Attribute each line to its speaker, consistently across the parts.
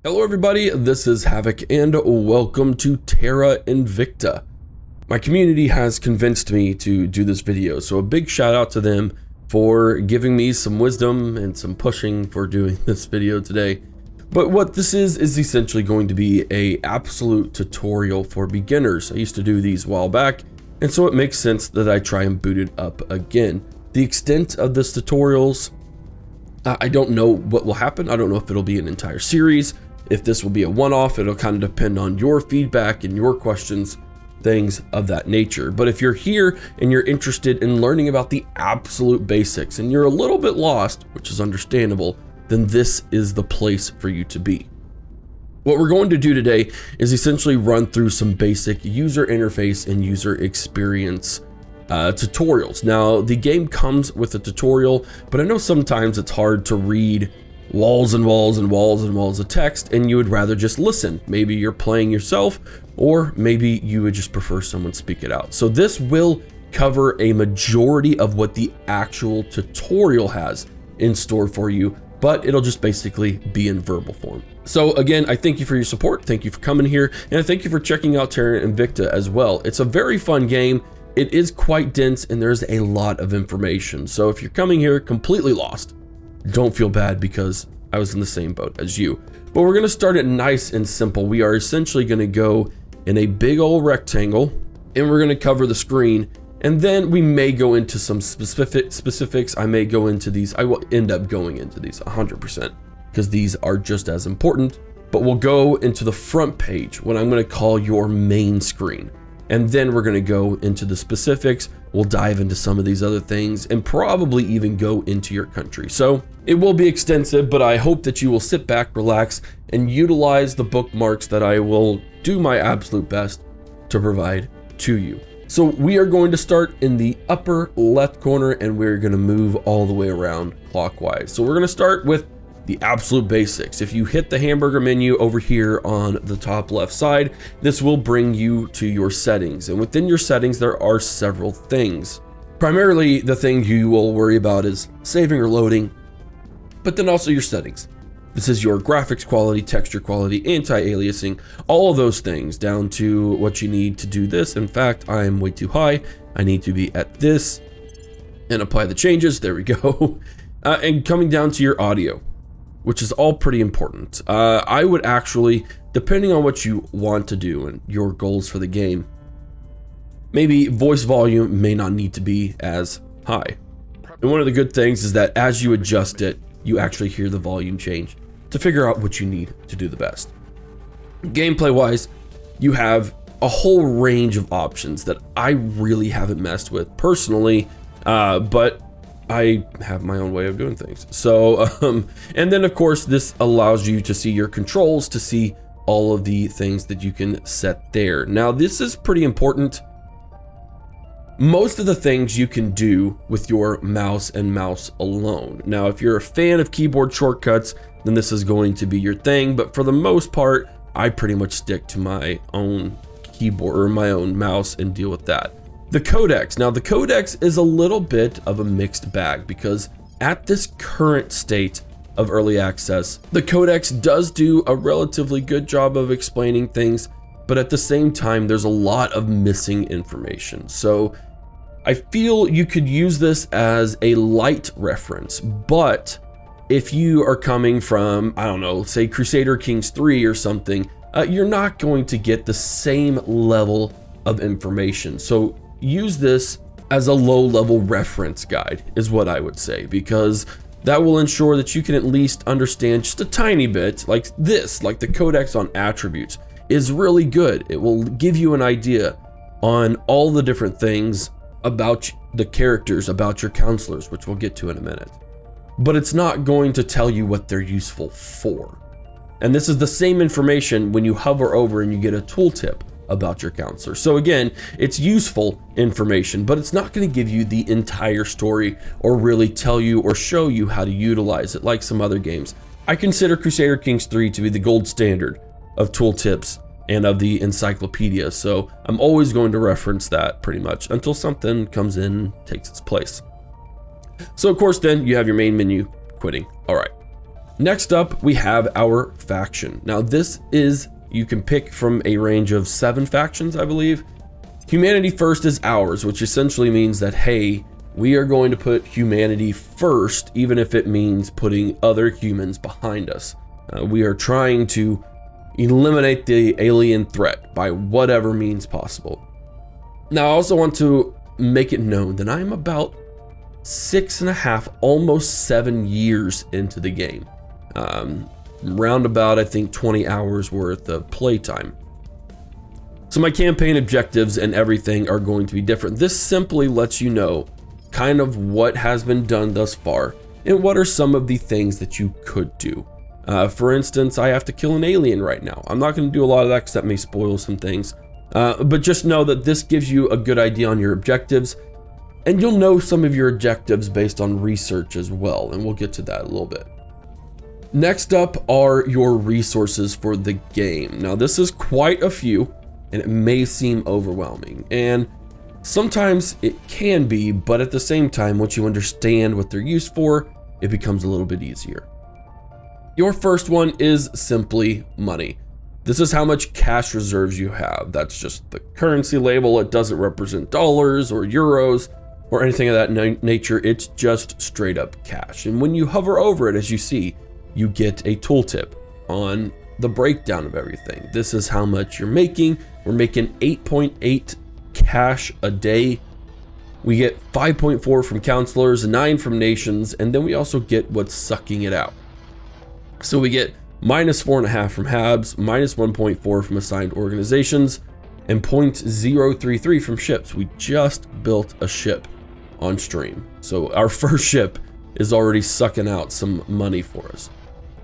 Speaker 1: Hello everybody, this is Havoc and welcome to Terra Invicta. My community has convinced me to do this video, so a big shout out to them for giving me some wisdom and some pushing for doing this video today. But what this is essentially going to be a absolute tutorial for beginners. I used to do these a while back, and so it makes sense that I try and boot it up again. The extent of this tutorials, I don't know what will happen. I don't know if it'll be an entire series. If this will be a one-off, it'll kind of depend on your feedback and your questions, things of that nature. But if you're here and you're interested in learning about the absolute basics and you're a little bit lost, which is understandable, then this is the place for you to be. What we're going to do today is essentially run through some basic user interface and user experience tutorials. Now, the game comes with a tutorial, but I know sometimes it's hard to read walls and walls and walls and walls of text, and you would rather just listen. Maybe you're playing yourself, or maybe you would just prefer someone speak it out. So this will cover a majority of what the actual tutorial has in store for you, but it'll just basically be in verbal form. So again, I thank you for your support. Thank you for coming here, and I thank you for checking out Terra Invicta as well. It's a very fun game. It is quite dense, and there's a lot of information. So if you're coming here completely lost, don't feel bad, because I was in the same boat as you. But we're gonna start it nice and simple. We are essentially gonna go in a big old rectangle, and we're gonna cover the screen, and then we may go into some specifics. I may go into these. I will end up going into these 100%, because these are just as important. But we'll go into the front page, what I'm gonna call your main screen. And then we're gonna go into the specifics. We'll dive into some of these other things and probably even go into your country. So it will be extensive, but I hope that you will sit back, relax, and utilize the bookmarks that I will do my absolute best to provide to you. So we are going to start in the upper left corner, and we're gonna move all the way around clockwise. So we're gonna start with the absolute basics. If you hit the hamburger menu over here on the top left side, this will bring you to your settings. And within your settings, there are several things. Primarily, the thing you will worry about is saving or loading, but then also your settings. This is your graphics quality, texture quality, anti-aliasing, all of those things down to what you need to do this. In fact, I am way too high. I need to be at this and apply the changes. There we go. And coming down to your audio, which is all pretty important. I would actually, depending on what you want to do and your goals for the game, maybe voice volume may not need to be as high. And one of the good things is that as you adjust it, you actually hear the volume change to figure out what you need to do the best. Gameplay wise, you have a whole range of options that I really haven't messed with personally, but I have my own way of doing things. So, and then of course, this allows you to see your controls, to see all of the things that you can set there. Now, this is pretty important. Most of the things you can do with your mouse and mouse alone. Now, if you're a fan of keyboard shortcuts, then this is going to be your thing. But for the most part, I pretty much stick to my own keyboard or my own mouse and deal with that. The Codex. Now, the Codex is a little bit of a mixed bag, because at this current state of early access, the Codex does do a relatively good job of explaining things, but at the same time, there's a lot of missing information. So I feel you could use this as a light reference, but if you are coming from, I don't know, say Crusader Kings 3 or something, you're not going to get the same level of information. So use this as a low-level reference guide is what I would say, because that will ensure that you can at least understand just a tiny bit. Like this, like the Codex on attributes is really good. It will give you an idea on all the different things about the characters, about your counselors, which we'll get to in a minute. But it's not going to tell you what they're useful for. And this is the same information when you hover over and you get a tooltip about your counselor. So again, it's useful information, but it's not going to give you the entire story or really tell you or show you how to utilize it like some other games. I consider Crusader Kings 3 to be the gold standard of tooltips and of the encyclopedia, so I'm always going to reference that pretty much until something comes in and takes its place. So of course, then you have your main menu, quitting. All right. Next up, we have our faction. Now this is, you can pick from a range of 7 factions, I believe. Humanity first is ours, which essentially means that, hey, we are going to put humanity first, even if it means putting other humans behind us. We are trying to eliminate the alien threat by whatever means possible. Now, I also want to make it known that I'm about 6.5, almost 7 years into the game. Round about, I think, 20 hours worth of playtime. So my campaign objectives and everything are going to be different. This simply lets you know kind of what has been done thus far and what are some of the things that you could do. For instance, I have to kill an alien right now. I'm not going to do a lot of that because that may spoil some things. But just know that this gives you a good idea on your objectives, and you'll know some of your objectives based on research as well, and we'll get to that a little bit. Next up are your resources for the game. Now this is quite a few, and it may seem overwhelming, and sometimes it can be, but at the same time, once you understand what they're used for, it becomes a little bit easier. Your first one is simply money. This is how much cash reserves you have. That's just the currency label. It doesn't represent dollars or euros or anything of that nature. It's just straight up cash. And when you hover over it, as you see, you get a tooltip on the breakdown of everything. This is how much you're making. We're making 8.8 cash a day. We get 5.4 from councilors, 9 from nations, and then we also get what's sucking it out. So we get -4.5 from Habs, -1.4 from assigned organizations, and 0.033 from ships. We just built a ship on stream. So our first ship is already sucking out some money for us.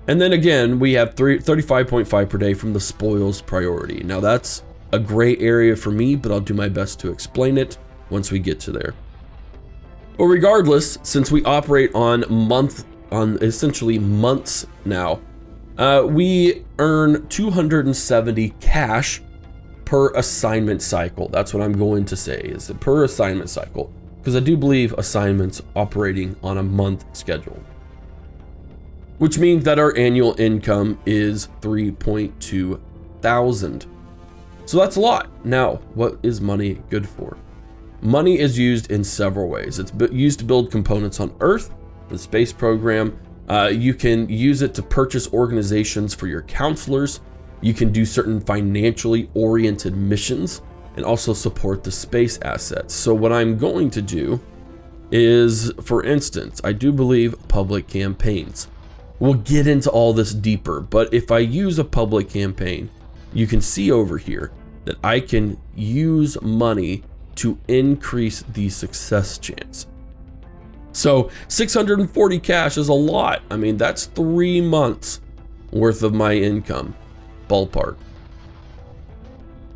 Speaker 1: And then again, we have 35.5 per day from the spoils priority. Now that's a gray area for me, but I'll do my best to explain it once we get to there. But regardless, since we operate on essentially months now, we earn 270 cash per assignment cycle. That's what I'm going to say, is the per assignment cycle, because I do believe assignments operating on a month schedule, which means that our annual income is 3.2 thousand. So that's a lot. Now, what is money good for? Money is used in several ways. It's used to build components on Earth, the space program. You can use it to purchase organizations for your counselors. You can do certain financially oriented missions and also support the space assets. So what I'm going to do is, for instance, I do believe public campaigns. We'll get into all this deeper, but if I use a public campaign, you can see over here that I can use money to increase the success chance. So 640 cash is a lot. I mean, that's 3 months worth of my income, ballpark.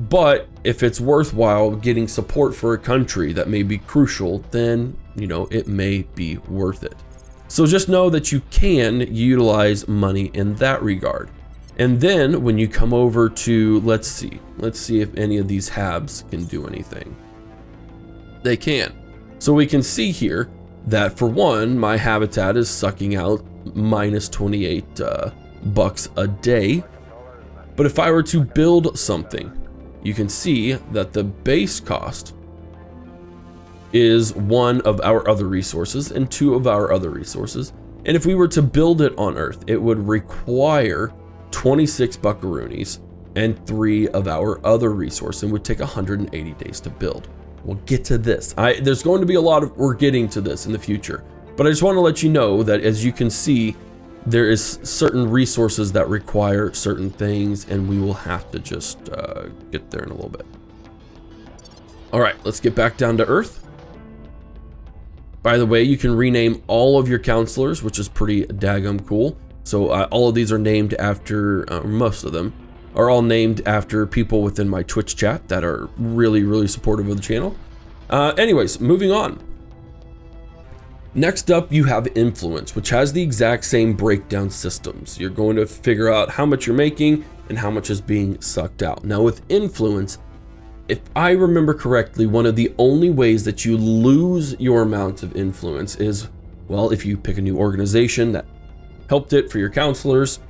Speaker 1: But if it's worthwhile getting support for a country that may be crucial, then, you know, it may be worth it. So just know that you can utilize money in that regard. And then when you come over to, let's see if any of these Habs can do anything. They can. So we can see here that, for one, my habitat is sucking out -28 bucks a day. But if I were to build something, you can see that the base cost is 1 of our other resources and 2 of our other resources. And if we were to build it on Earth, it would require 26 buckaroonies and 3 of our other resources, and would take 180 days to build. We'll get to this. There's going to be a lot of, we're getting to this in the future, but I just want to let you know that, as you can see, there is certain resources that require certain things, and we will have to just get there in a little bit. All right, let's get back down to Earth. By the way, you can rename all of your counselors, which is pretty daggum cool. So all of these are named after, most of them are all named after people within my Twitch chat that are really, really supportive of the channel. Anyways, moving on. Next up, you have influence, which has the exact same breakdown systems. You're going to figure out how much you're making and how much is being sucked out. Now with influence, if I remember correctly, one of the only ways that you lose your amount of influence is, well, if you pick a new organization that helped it for your counselors.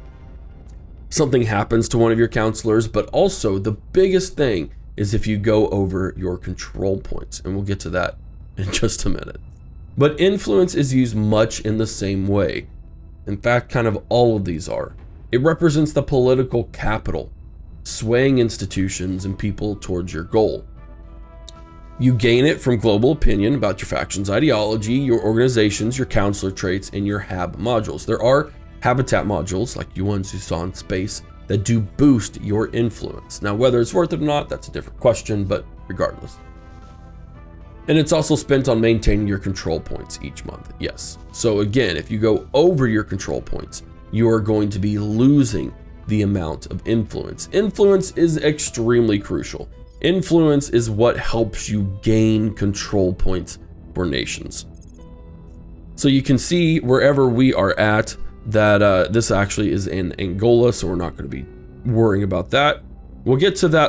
Speaker 1: Something happens to one of your counselors, but also the biggest thing is if you go over your control points, and we'll get to that in just a minute. But influence is used much in the same way. In fact, kind of all of these are. It represents the political capital, swaying institutions and people towards your goal. You gain it from global opinion about your faction's ideology, your organizations, your counselor traits, and your Hab modules. There are habitat modules, like you ones you saw in space, that do boost your influence. Now, whether it's worth it or not, that's a different question, but regardless. And it's also spent on maintaining your control points each month, yes. So again, if you go over your control points, you are going to be losing the amount of influence. Influence is extremely crucial. Influence is what helps you gain control points for nations. So you can see wherever we are at that this actually is in Angola, so we're not going to be worrying about that. We'll get to that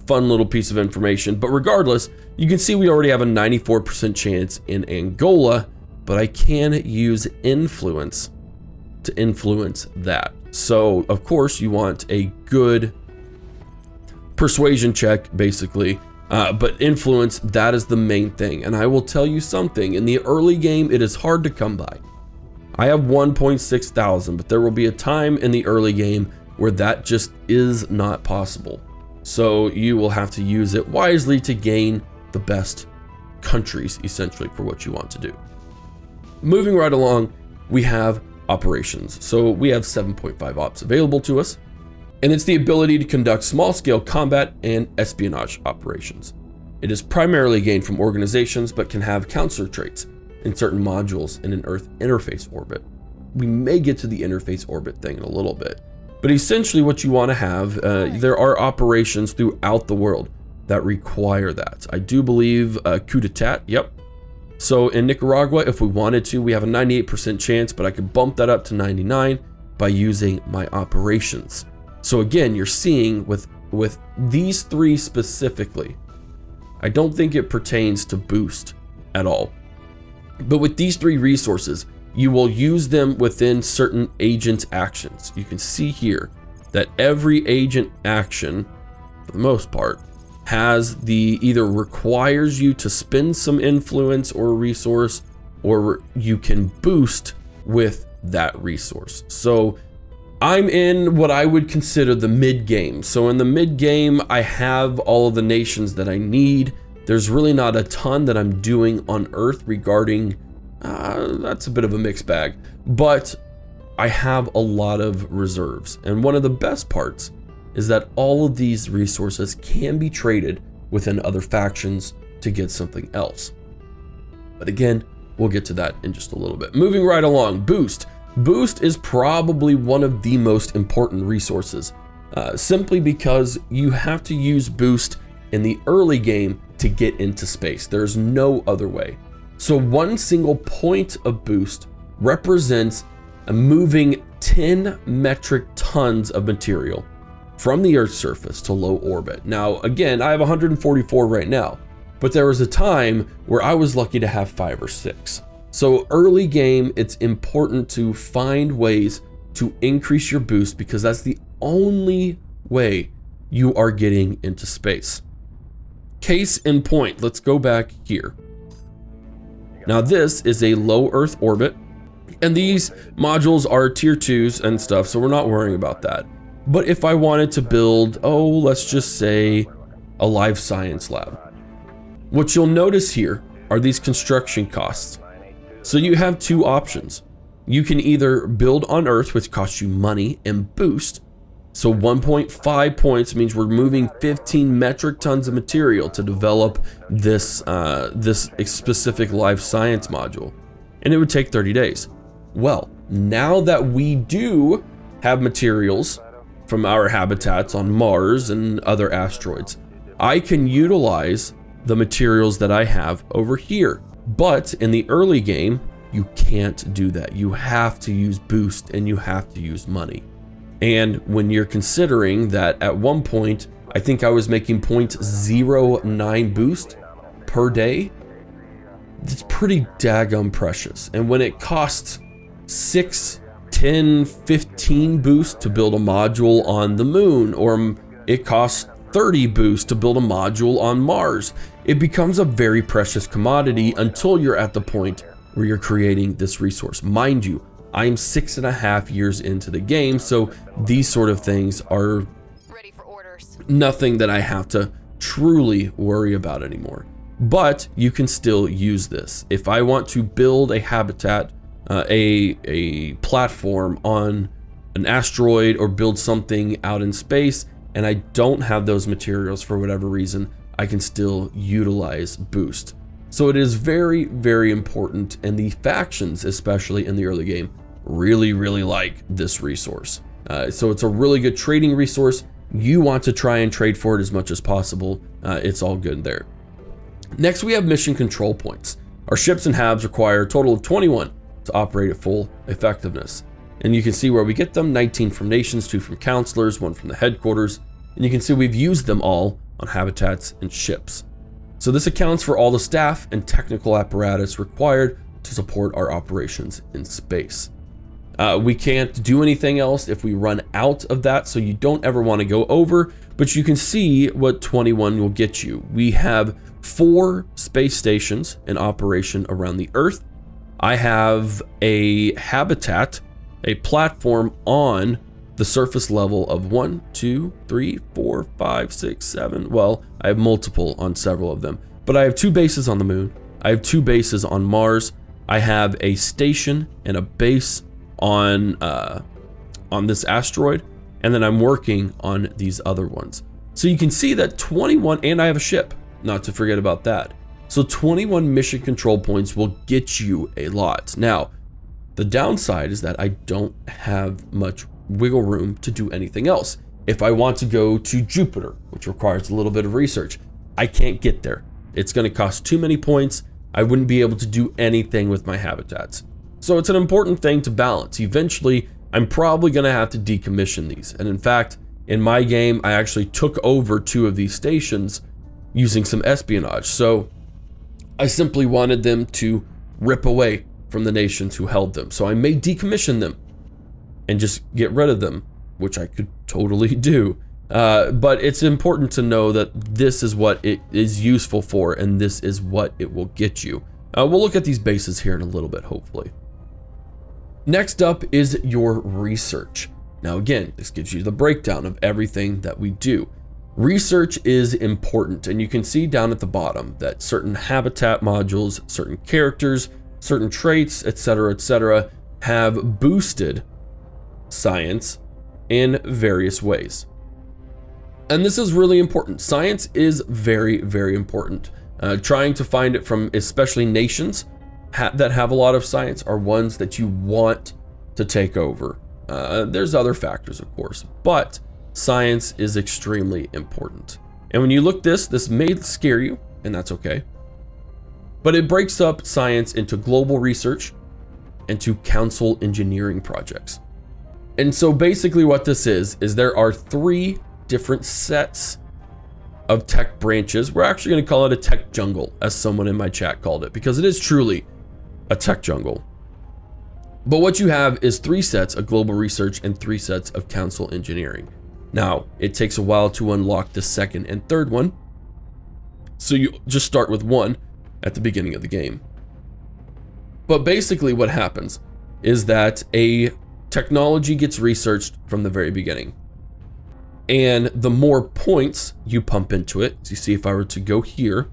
Speaker 1: fun little piece of information, but regardless, you can see we already have a 94% chance in Angola, but I can use influence to influence that. So of course you want a good persuasion check, basically, but influence, that is the main thing. And I will tell you something, in the early game, it is hard to come by. I have 1.6 thousand, but there will be a time in the early game where that just is not possible. So you will have to use it wisely to gain the best countries, essentially, for what you want to do. Moving right along, we have operations. So we have 7.5 ops available to us, and it's the ability to conduct small-scale combat and espionage operations. It is primarily gained from organizations, but can have counselor traits in certain modules in an Earth interface orbit. We may get to the interface orbit thing in a little bit, but essentially what you want to have, there are operations throughout the world that require that. I do believe coup d'etat, yep. So in Nicaragua, if we wanted to, we have a 98% chance, but I could bump that up to 99 by using my operations. So again, you're seeing with these three specifically, I don't think it pertains to boost at all. But with these three resources, you will use them within certain agent actions. You can see here that every agent action, for the most part, has either requires you to spend some influence or resource, or you can boost with that resource. So I'm in what I would consider the mid game. So in the mid game, I have all of the nations that I need. There's really not a ton that I'm doing on Earth regarding, that's a bit of a mixed bag, but I have a lot of reserves. And one of the best parts is that all of these resources can be traded within other factions to get something else. But again, we'll get to that in just a little bit. Moving right along, boost. Boost is probably one of the most important resources, simply because you have to use boost in the early game to get into space. There's no other way. So one single point of boost represents moving 10 metric tons of material from the Earth's surface to low orbit. Now, again, I have 144 right now, but there was a time where I was lucky to have 5 or 6. So early game, it's important to find ways to increase your boost because that's the only way you are getting into space. Case in point, let's go back here. Now this is a low Earth orbit, and these modules are tier 2s and stuff, so we're not worrying about that. But if I wanted to build, let's just say a life science lab, what you'll notice here are these construction costs. So you have two options. You can either build on Earth, which costs you money and boost. So 1.5 points means we're moving 15 metric tons of material to develop this specific life science module. And it would take 30 days. Well, now that we do have materials from our habitats on Mars and other asteroids, I can utilize the materials that I have over here. But in the early game, you can't do that. You have to use boost and you have to use money. And when you're considering that at one point, I think I was making 0.09 boost per day, it's pretty daggum precious. And when it costs 6 10, 15 boosts to build a module on the moon, or it costs 30 boosts to build a module on Mars. It becomes a very precious commodity until you're at the point where you're creating this resource. Mind you, I am 6.5 years into the game, so these sort of things are
Speaker 2: ready for orders.
Speaker 1: Nothing that I have to truly worry about anymore. But you can still use this. If I want to build a habitat, a platform on an asteroid, or build something out in space, and I don't have those materials for whatever reason, I can still utilize boost. So it is very, very important, and the factions, especially in the early game, really like this resource. So it's a really good trading resource. You want to try and trade for it as much as possible. It's all good there. Next, we have mission control points. Our ships and Habs require a total of 21 to operate at full effectiveness. And you can see where we get them: 19 from nations, 2 from councilors, 1 from the headquarters. And you can see we've used them all on habitats and ships. So this accounts for all the staff and technical apparatus required to support our operations in space. We can't do anything else if we run out of that, so you don't ever want to go over, but you can see what 21 will get you. We have 4 space stations in operation around the Earth. I have a habitat, a platform on the surface level of 1, 2, 3, 4, 5, 6, 7. Well, I have multiple on several of them, but I have 2 bases on the moon. I have 2 bases on Mars. I have a station and a base on this asteroid, and then I'm working on these other ones. So you can see that 21, and I have a ship, not to forget about that. So 21 mission control points will get you a lot. Now, the downside is that I don't have much wiggle room to do anything else. If I want to go to Jupiter, which requires a little bit of research, I can't get there. It's going to cost too many points. I wouldn't be able to do anything with my habitats. So it's an important thing to balance. Eventually, I'm probably going to have to decommission these. And in fact, in my game, I actually took over 2 of these stations using some espionage. So I simply wanted them to rip away from the nations who held them. So I may decommission them and just get rid of them, which I could totally do. But it's important to know that this is what it is useful for, and this is what it will get you. We'll look at these bases here in a little bit, hopefully. Next up is your research. Now again, this gives you the breakdown of everything that we do. Research is important, and you can see down at the bottom that certain habitat modules, certain characters, certain traits, etc., have boosted science in various ways. And this is really important. Science is very, very important. Trying to find it from especially nations that have a lot of science are ones that you want to take over. There's other factors, of course, but science is extremely important. And when you look this may scare you, and that's okay. But it breaks up science into global research and to council engineering projects. And so basically what this is there are 3 different sets of tech branches. We're actually going to call it a tech jungle, as someone in my chat called it, because it is truly a tech jungle. But what you have is 3 sets of global research and 3 sets of council engineering. Now, it takes a while to unlock the second and third one, so you just start with 1 at the beginning of the game. But basically what happens is that a technology gets researched from the very beginning. And the more points you pump into it, so you see if I were to go here,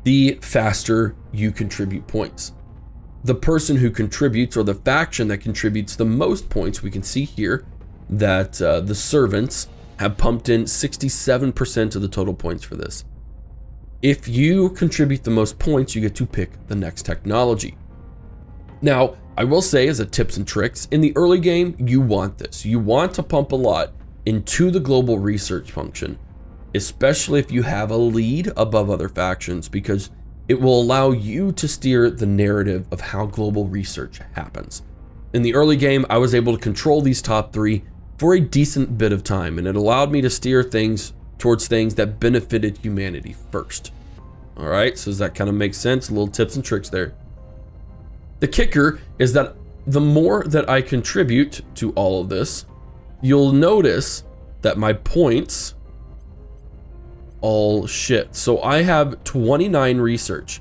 Speaker 1: the faster you contribute points. The person who contributes, or the faction that contributes the most points, we can see here that the servants have pumped in 67% of the total points for this. If you contribute the most points, you get to pick the next technology. Now, I will say, as a tips and tricks, in the early game, you want this. You want to pump a lot into the global research function, especially if you have a lead above other factions, because it will allow you to steer the narrative of how global research happens. In the early game, I was able to control these top 3 for a decent bit of time, and it allowed me to steer things towards things that benefited humanity first. All right, so does that kind of make sense? A little tips and tricks there. The kicker is that the more that I contribute to all of this, you'll notice that my points all shift. So I have 29 research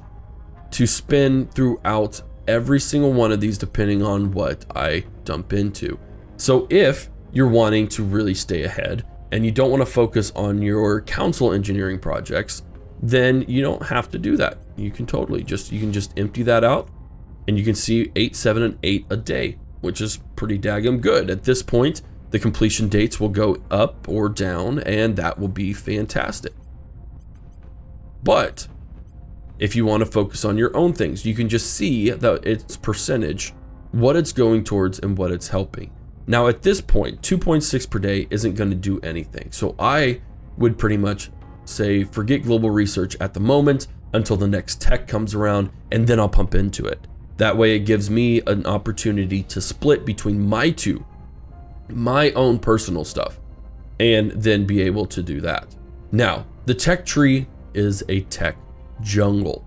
Speaker 1: to spend throughout every single one of these depending on what I dump into. So if you're wanting to really stay ahead and you don't want to focus on your council engineering projects, then you don't have to do that. You can totally just empty that out, and you can see 8, 7, and 8 a day, which is pretty daggum good. At this point, the completion dates will go up or down, and that will be fantastic. But if you want to focus on your own things, you can just see that its percentage, what it's going towards and what it's helping. Now at this point, 2.6 per day isn't going to do anything. So I would pretty much say forget global research at the moment until the next tech comes around, and then I'll pump into it. That way it gives me an opportunity to split between my own personal stuff, and then be able to do that. Now, the tech tree is a tech jungle,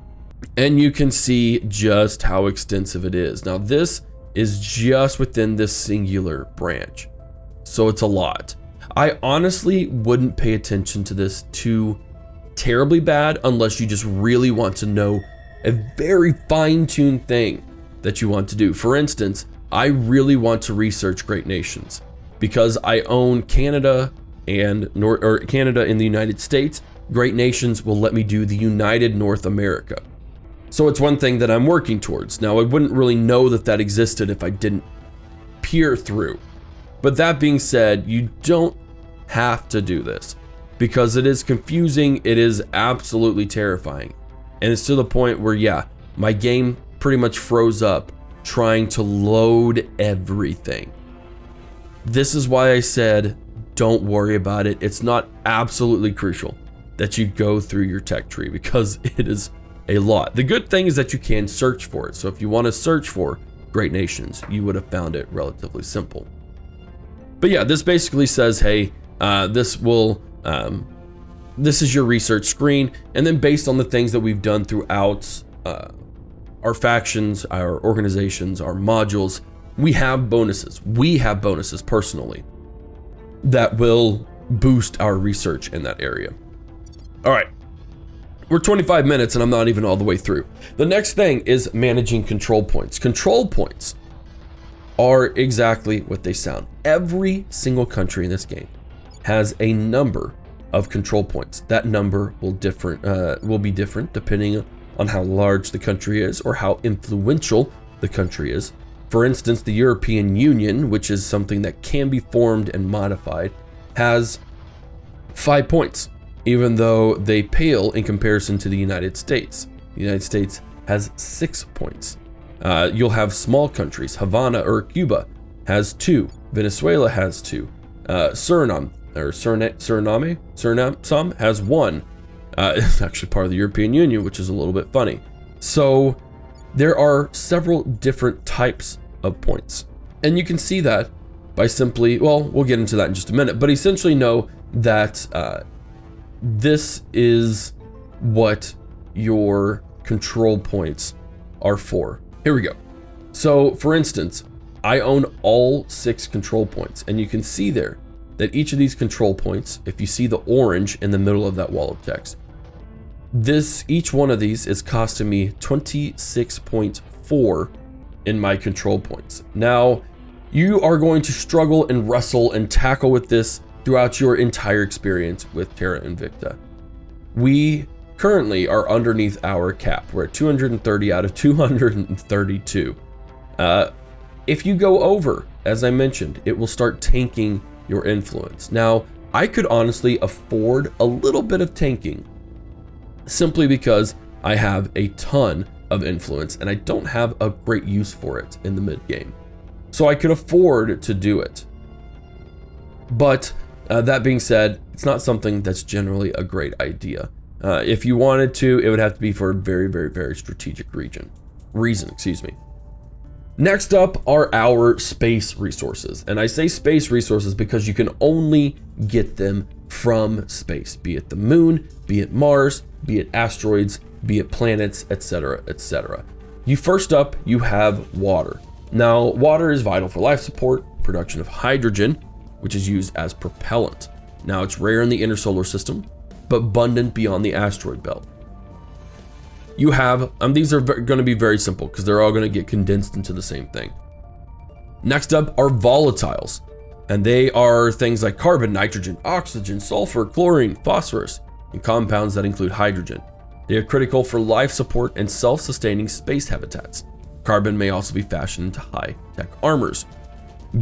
Speaker 1: and you can see just how extensive it is. Now, this is just within this singular branch, so it's a lot. I honestly wouldn't pay attention to this too terribly bad unless you just really want to know a very fine-tuned thing that you want to do. For instance, I really want to research great nations because I own Canada and Canada in the United States. Great nations will let me do the United North America. So it's one thing that I'm working towards. Now, I wouldn't really know that that existed if I didn't peer through. But that being said, you don't have to do this because it is confusing. It is absolutely terrifying. And it's to the point where, yeah, my game pretty much froze up trying to load everything. This is why I said, don't worry about it. It's not absolutely crucial that you go through your tech tree because it is a lot. The good thing is that you can search for it. So if you want to search for great nations, you would have found it relatively simple. But yeah, this basically says, hey, this is your research screen. And then based on the things that we've done throughout our factions, our organizations, our modules, we have bonuses. We have bonuses personally that will boost our research in that area. All right. We're 25 minutes and I'm not even all the way through. The next thing is managing control points. Control points are exactly what they sound. Every single country in this game has a number of control points. That number will be different depending on how large the country is or how influential the country is. For instance, the European Union, which is something that can be formed and modified, has 5 points. Even though they pale in comparison to the United States. The United States has 6 points. You'll have small countries. Havana or Cuba has 2. Venezuela has 2. Suriname has 1. It's actually part of the European Union, which is a little bit funny. So there are several different types of points. And you can see that by simply, well, we'll get into that in just a minute, but essentially know that this is what your control points are for. Here we go. So for instance, I own all 6 control points, and you can see there that each of these control points, if you see the orange in the middle of that wall of text, each one of these is costing me 26.4 in my control points. Now, you are going to struggle and wrestle and tackle with this throughout your entire experience with Terra Invicta. We currently are underneath our cap. We're at 230 out of 232. If you go over, as I mentioned, it will start tanking your influence. Now, I could honestly afford a little bit of tanking simply because I have a ton of influence and I don't have a great use for it in the mid game. So I could afford to do it. But that being said, it's not something that's generally a great idea. If you wanted to, it would have to be for a very, very, very strategic reason. Next up are our space resources. And I say space resources because you can only get them from space, be it the moon, be it Mars, be it asteroids, be it planets, etc., etc. First up, you have water. Now, water is vital for life support, production of hydrogen, which is used as propellant. Now, it's rare in the inner solar system, but abundant beyond the asteroid belt. You have, these are going to be very simple because they're all going to get condensed into the same thing. Next up are volatiles, and they are things like carbon, nitrogen, oxygen, sulfur, chlorine, phosphorus, and compounds that include hydrogen. They are critical for life support and self-sustaining space habitats. Carbon may also be fashioned into high-tech armors.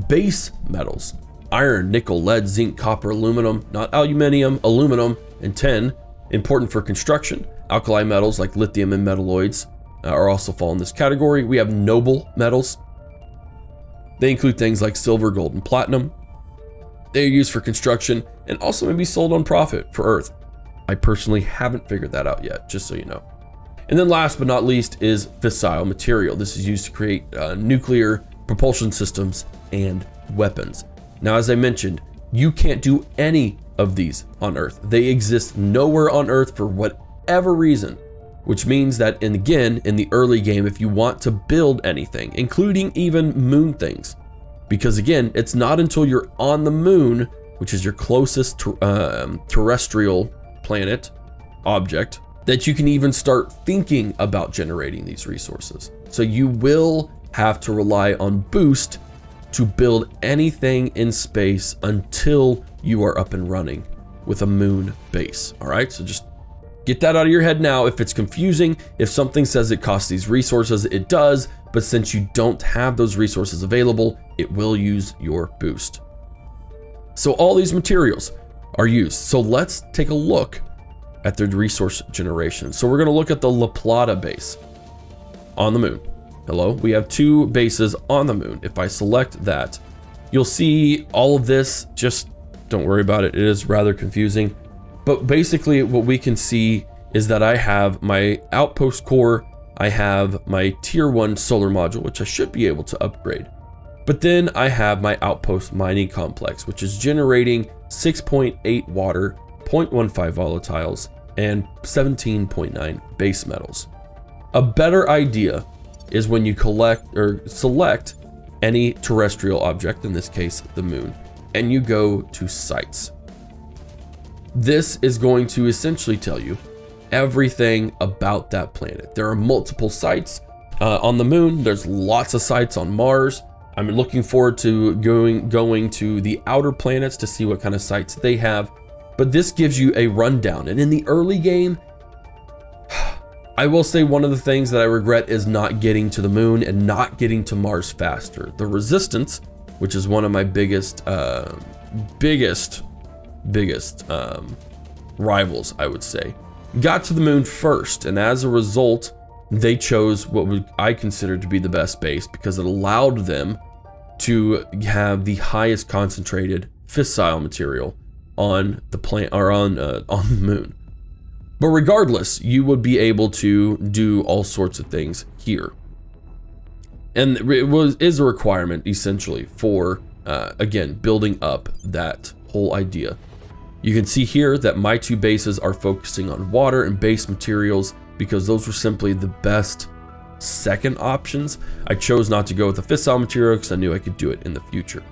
Speaker 1: Base metals: iron, nickel, lead, zinc, copper, aluminum, not aluminium, aluminum, and tin, important for construction. Alkali metals like lithium and metalloids are also fall in this category. We have noble metals. They include things like silver, gold, and platinum. They are used for construction and also may be sold on profit for Earth. I personally haven't figured that out yet, just so you know. And then last but not least is fissile material. This is used to create nuclear propulsion systems and weapons. Now, as I mentioned, you can't do any of these on Earth. They exist nowhere on Earth for whatever reason, which means that, and again, in the early game, if you want to build anything, including even moon things, because again, it's not until you're on the moon, which is your closest terrestrial planet object, that you can even start thinking about generating these resources. So you will have to rely on boost to build anything in space until you are up and running with a moon base. All right, so just get that out of your head now. If it's confusing, if something says it costs these resources, it does, but since you don't have those resources available, it will use your boost. So all these materials are used. So let's take a look at the resource generation. So we're going to look at the La Plata base on the moon. Hello, we have 2 bases on the moon. If I select that, you'll see all of this. Just don't worry about it. It is rather confusing. But basically what we can see is that I have my outpost core, I have my tier 1 solar module, which I should be able to upgrade. But then I have my outpost mining complex, which is generating 6.8 water, 0.15 volatiles, and 17.9 base metals. A better idea is when you collect or select any terrestrial object, in this case, the moon, and you go to sites. This is going to essentially tell you everything about that planet. There are multiple sites on the moon. There's lots of sites on Mars. I'm looking forward to going to the outer planets to see what kind of sites they have. But this gives you a rundown. And in the early game, I will say one of the things that I regret is not getting to the moon and not getting to Mars faster. The Resistance, which is one of my biggest rivals, I would say, got to the moon first. And as a result, they chose what I consider to be the best base because it allowed them to have the highest concentrated fissile material on the planet or on the moon. But regardless, you would be able to do all sorts of things here. And it is a requirement essentially for, again, building up that whole idea. You can see here that my 2 bases are focusing on water and base materials because those were simply the best second options. I chose not to go with the fissile material because I knew I could do it in the future.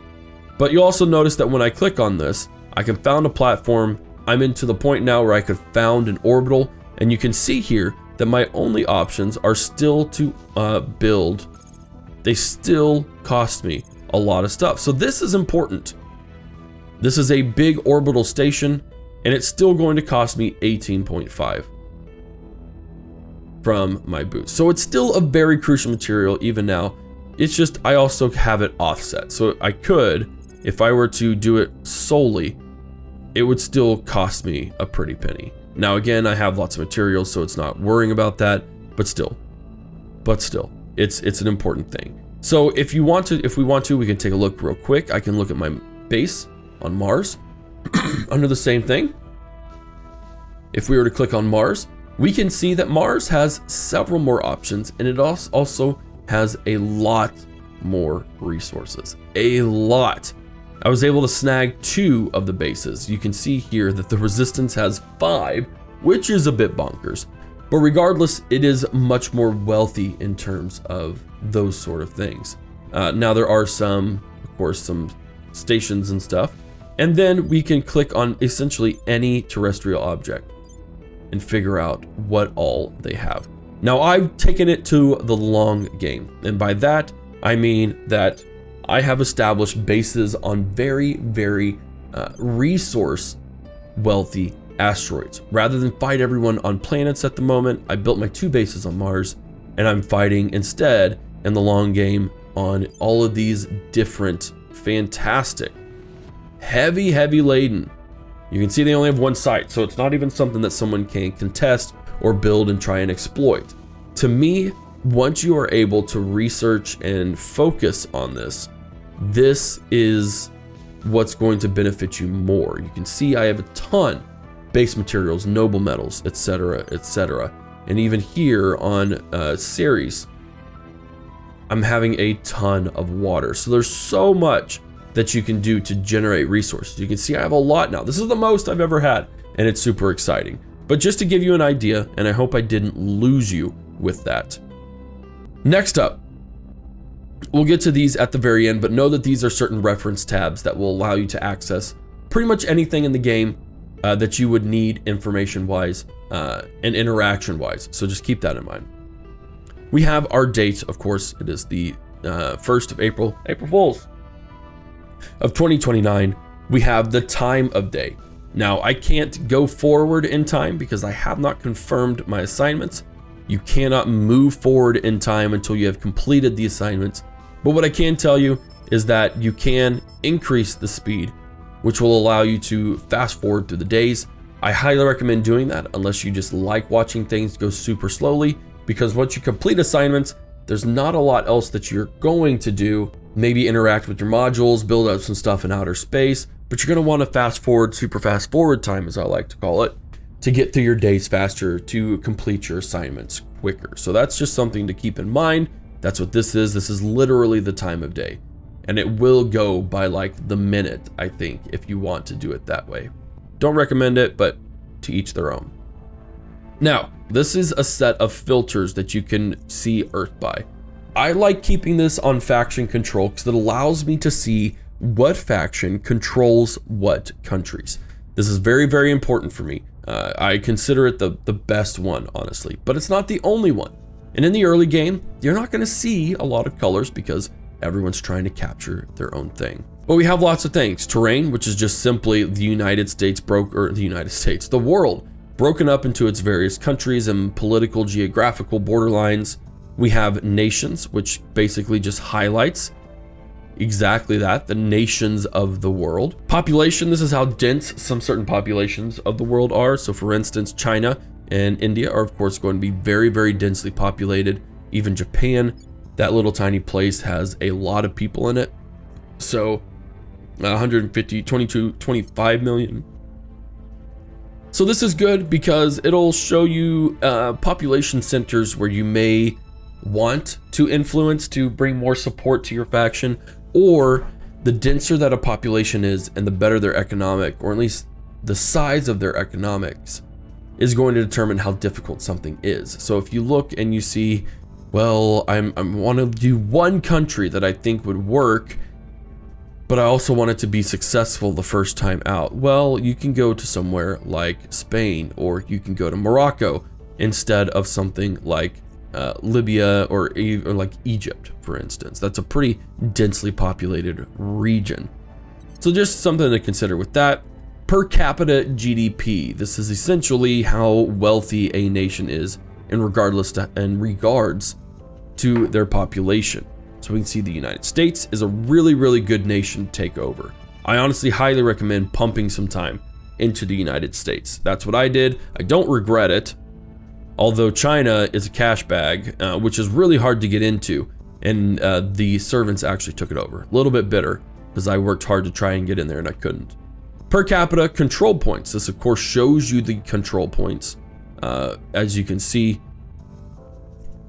Speaker 1: But you'll also notice that when I click on this, I can found a platform. I'm into the point now where I could found an orbital, and you can see here that my only options are still to build. They still cost me a lot of stuff. So this is important. This is a big orbital station, and it's still going to cost me 18.5 from my boost. So it's still a very crucial material even now. It's just I also have it offset. So I could, if I were to do it solely, it would still cost me a pretty penny. Now again, I have lots of materials, so it's not worrying about that, but still, it's an important thing. So if we want to, we can take a look real quick. I can look at my base on Mars under the same thing. If we were to click on Mars, we can see that Mars has several more options, and it also has a lot more resources, a lot. I was able to snag 2 of the bases. You can see here that the Resistance has 5, which is a bit bonkers. But regardless, it is much more wealthy in terms of those sort of things. Now there are some, of course, some stations and stuff. And then we can click on essentially any terrestrial object and figure out what all they have. Now I've taken it to the long game. And by that, I mean that I have established bases on very, very resource wealthy asteroids. Rather than fight everyone on planets at the moment, I built my 2 bases on Mars, and I'm fighting instead in the long game on all of these different fantastic heavy laden. You can see they only have 1 site, so it's not even something that someone can contest or build and try and exploit. To me, once you are able to research and focus on this, this is what's going to benefit you more. You can see I have a ton: base materials, noble metals, etc., etc. And even here on Ceres, I'm having a ton of water. So there's so much that you can do to generate resources. You can see I have a lot now. This is the most I've ever had, and it's super exciting. But just to give you an idea, and I hope I didn't lose you with that. Next up, we'll get to these at the very end, but know that these are certain reference tabs that will allow you to access pretty much anything in the game that you would need information-wise and interaction-wise. So just keep that in mind. We have our date, of course. It is the 1st of April, April Fools, of 2029. We have the time of day. Now, I can't go forward in time because I have not confirmed my assignments. You cannot move forward in time until you have completed the assignments. But what I can tell you is that you can increase the speed, which will allow you to fast forward through the days. I highly recommend doing that unless you just like watching things go super slowly, because once you complete assignments, there's not a lot else that you're going to do. Maybe interact with your modules, build out some stuff in outer space, but you're going to want to fast forward, super fast forward time, as I like to call it, to get through your days faster, to complete your assignments quicker. So that's just something to keep in mind. That's what this is. This is literally the time of day, and it will go by like the minute, I think, if you want to do it that way. Don't recommend it, but to each their own. Now, this is a set of filters that you can see Earth by. I like keeping this on faction control because it allows me to see what faction controls what countries. This is very, very important for me. I consider it the best one, honestly, but it's not the only one. And in the early game, you're not going to see a lot of colors because everyone's trying to capture their own thing. But we have lots of things. Terrain, which is just simply the the world broken up into its various countries and political, geographical borderlines. We have nations, which basically just highlights exactly that, the nations of the world. Population, this is how dense some certain populations of the world are. So for instance, China and India are of course going to be very, very densely populated. Even Japan, that little tiny place, has a lot of people in it. So 150, 22, 25 million. So this is good because it'll show you population centers where you may want to influence to bring more support to your faction, or the denser that a population is and the better their economic, or at least the size of their economics, is going to determine how difficult something is. So if you look and you see, well, I want to do one country that I think would work, but I also want it to be successful the first time out. Well, you can go to somewhere like Spain, or you can go to Morocco instead of something like Libya or like Egypt, for instance. That's a pretty densely populated region. So just something to consider with that. Per capita GDP. This is essentially how wealthy a nation is in regards to their population. So we can see the United States is a really, really good nation to take over. I honestly highly recommend pumping some time into the United States. That's what I did. I don't regret it. Although China is a cash bag, which is really hard to get into, and the servants actually took it over. A little bit bitter because I worked hard to try and get in there and I couldn't. Per capita control points. This of course shows you the control points. As you can see,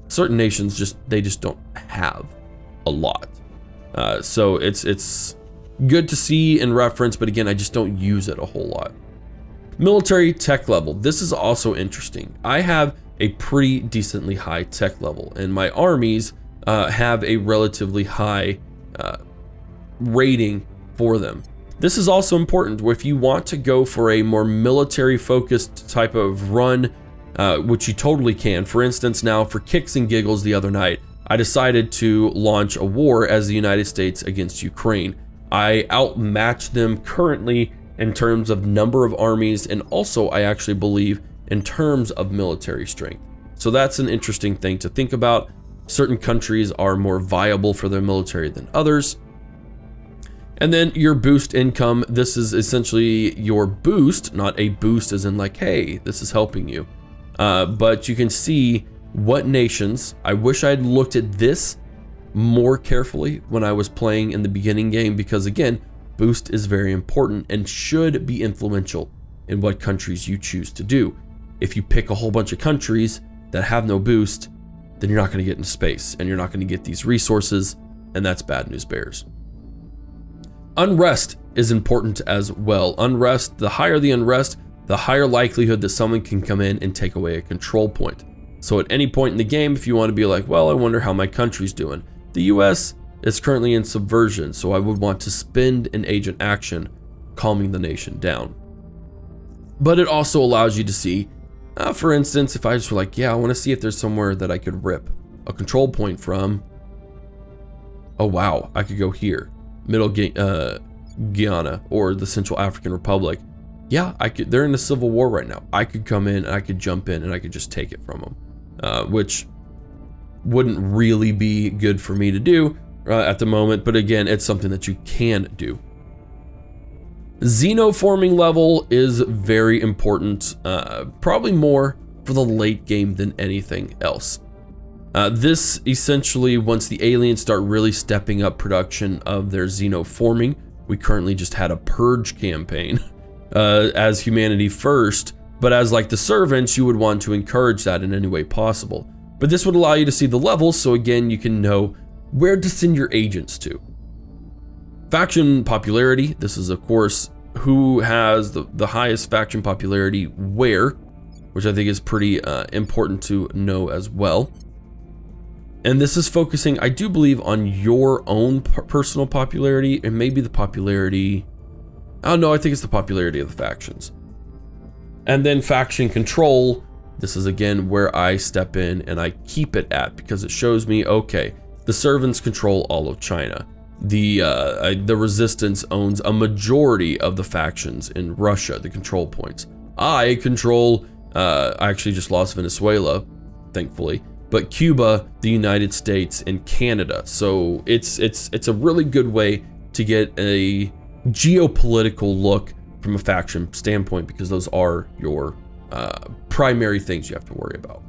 Speaker 1: certain nations just don't have a lot. So it's good to see and reference, but again, I just don't use it a whole lot. Military tech level. This is also interesting. I have a pretty decently high tech level, and my armies have a relatively high rating for them. This is also important if you want to go for a more military focused type of run, which you totally can. For instance, now for kicks and giggles the other night, I decided to launch a war as the United States against Ukraine. I outmatched them currently in terms of number of armies, and also I actually believe in terms of military strength. So that's an interesting thing to think about. Certain countries are more viable for their military than others. And then your boost income, this is essentially your boost, not a boost as in like, hey, this is helping you. But you can see what nations, I wish I'd looked at this more carefully when I was playing in the beginning game, because again, boost is very important and should be influential in what countries you choose to do. If you pick a whole bunch of countries that have no boost, then you're not going to get into space and you're not going to get these resources, and that's bad news bears. Unrest is important as well. Unrest, the higher the unrest, the higher likelihood that someone can come in and take away a control point. So at any point in the game, if you want to be like, well, I wonder how my country's doing. The US is currently in subversion, so I would want to spend an agent action calming the nation down. But it also allows you to see, for instance, if I just were like, yeah, I want to see if there's somewhere that I could rip a control point from. Oh, wow, I could go here. Middle Guyana or the Central African Republic. Yeah, I could. They're in a civil war right now. I could come in and I could jump in and I could just take it from them, which wouldn't really be good for me to do at the moment. But again, it's something that you can do. Xenoforming level is very important, probably more for the late game than anything else. This essentially, once the aliens start really stepping up production of their xenoforming, we currently just had a purge campaign as humanity first, but as like the servants, you would want to encourage that in any way possible. But this would allow you to see the levels, so again, you can know where to send your agents to. Faction popularity, this is of course who has the highest faction popularity where, which I think is pretty important to know as well. And this is focusing, I do believe, on your own personal popularity and maybe the popularity, oh no, I think it's the popularity of the factions. And then faction control, this is again where I step in and I keep it at, because it shows me, okay, the servants control all of China. The resistance owns a majority of the factions in Russia, the control points. I control, I actually just lost Venezuela, thankfully, but Cuba, the United States, and Canada. So it's a really good way to get a geopolitical look from a faction standpoint, because those are your primary things you have to worry about.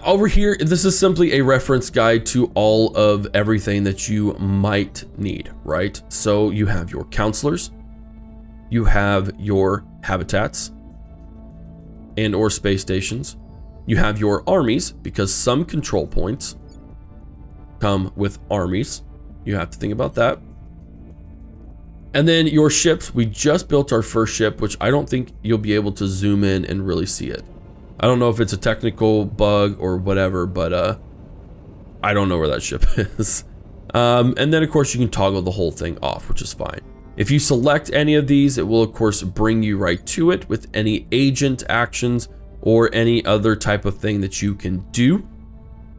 Speaker 1: Over here, this is simply a reference guide to all of everything that you might need, right? So you have your counselors, you have your habitats and or space stations, you have your armies, because some control points come with armies. You have to think about that. And then your ships, we just built our first ship, which I don't think you'll be able to zoom in and really see it. I don't know if it's a technical bug or whatever, but I don't know where that ship is. And then of course you can toggle the whole thing off, which is fine. If you select any of these, it will of course bring you right to it with any agent actions or any other type of thing that you can do.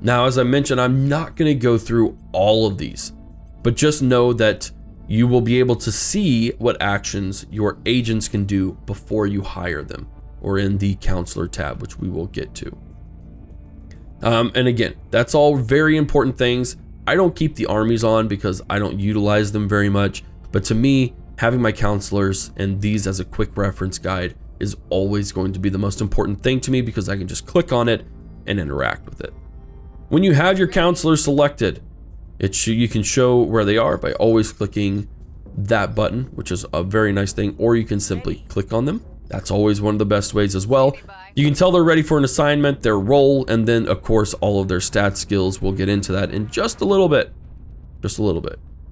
Speaker 1: Now, as I mentioned, I'm not going to go through all of these, but just know that you will be able to see what actions your agents can do before you hire them, or in the Councilor tab, which we will get to. And again, that's all very important things. I don't keep the armies on because I don't utilize them very much, but to me, having my counselors and these as a quick reference guide is always going to be the most important thing to me, because I can just click on it and interact with it. When you have your counselors selected, you can show where they are by always clicking that button, which is a very nice thing, or you can simply click on them. That's always one of the best ways as well. You can tell they're ready for an assignment, their role, and then of course all of their stat skills. We'll get into that in just a little bit.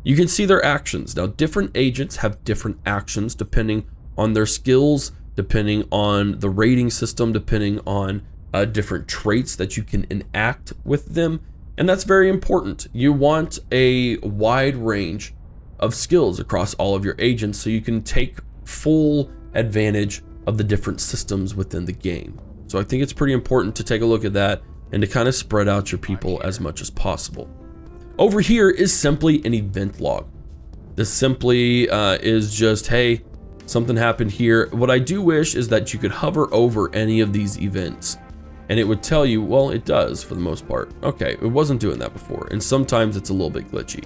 Speaker 1: You can see their actions. Now, different agents have different actions depending on their skills, depending on the rating system, depending on different traits that you can enact with them. And that's very important. You want a wide range of skills across all of your agents so you can take full advantage of the different systems within the game. So I think it's pretty important to take a look at that and to kind of spread out your people as much as possible. Over here is simply an event log. This simply is just, hey, something happened here. What I do wish is that you could hover over any of these events and it would tell you, well, it does for the most part. Okay, it wasn't doing that before, and sometimes it's a little bit glitchy.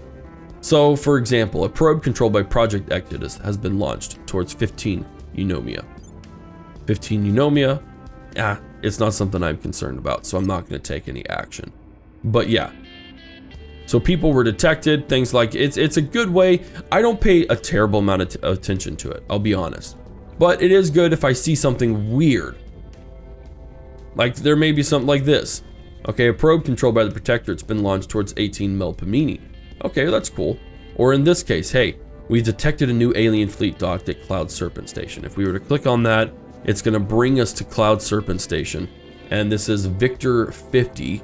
Speaker 1: So, for example, a probe controlled by Project Exodus has been launched towards 15 Eunomia. 15 Eunomia, it's not something I'm concerned about, so I'm not going to take any action. But yeah, so people were detected, things like, it's a good way. I don't pay a terrible amount of attention to it, I'll be honest. But it is good if I see something weird. Like there may be something like this. Okay, a probe controlled by the Protector, it's been launched towards 18 Melpomene. Okay, that's cool. Or in this case, hey, we detected a new alien fleet docked at Cloud Serpent Station. If we were to click on that, it's gonna bring us to Cloud Serpent Station. And this is Victor 50,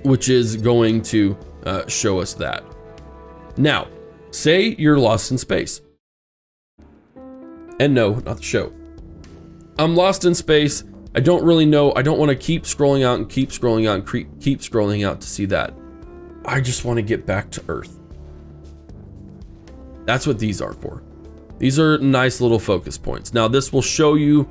Speaker 1: which is going to show us that. Now, say you're lost in space. And no, not the show. I'm lost in space. I don't really know. I don't want to keep scrolling out and keep scrolling out and keep scrolling out to see that. I just want to get back to Earth. That's what these are for. These are nice little focus points. Now this will show you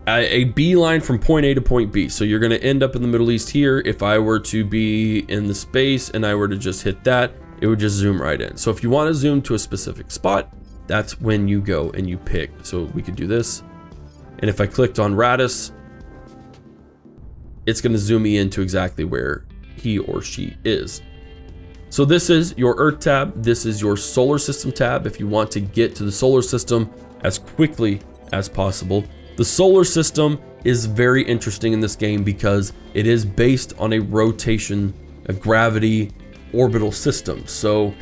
Speaker 1: a beeline from point A to point B. So you're going to end up in the Middle East here. If I were to be in the space and I were to just hit that, it would just zoom right in. So if you want to zoom to a specific spot, that's when you go and you pick. So we could do this. And if I clicked on Radis, it's going to zoom me into exactly where he or she is. So this is your Earth tab. This is your solar system tab. If you want to get to the solar system as quickly as possible. The solar system is very interesting in this game because it is based on a rotation, a gravity orbital system. So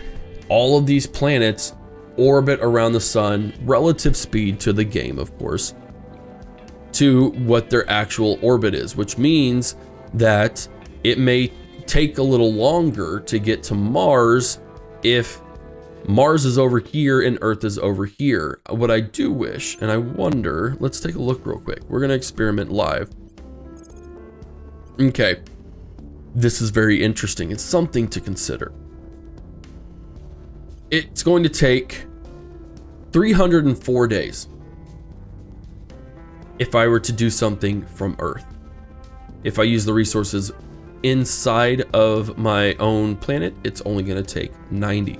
Speaker 1: all of these planets orbit around the sun, relative speed to the game, of course, to what their actual orbit is, which means that it may take a little longer to get to Mars if Mars is over here and Earth is over here. What I do wish, and I wonder, let's take a look real quick. We're gonna experiment live. Okay, this is very interesting. It's something to consider. It's going to take 304 days if I were to do something from Earth. If I use the resources inside of my own planet, it's only going to take 90.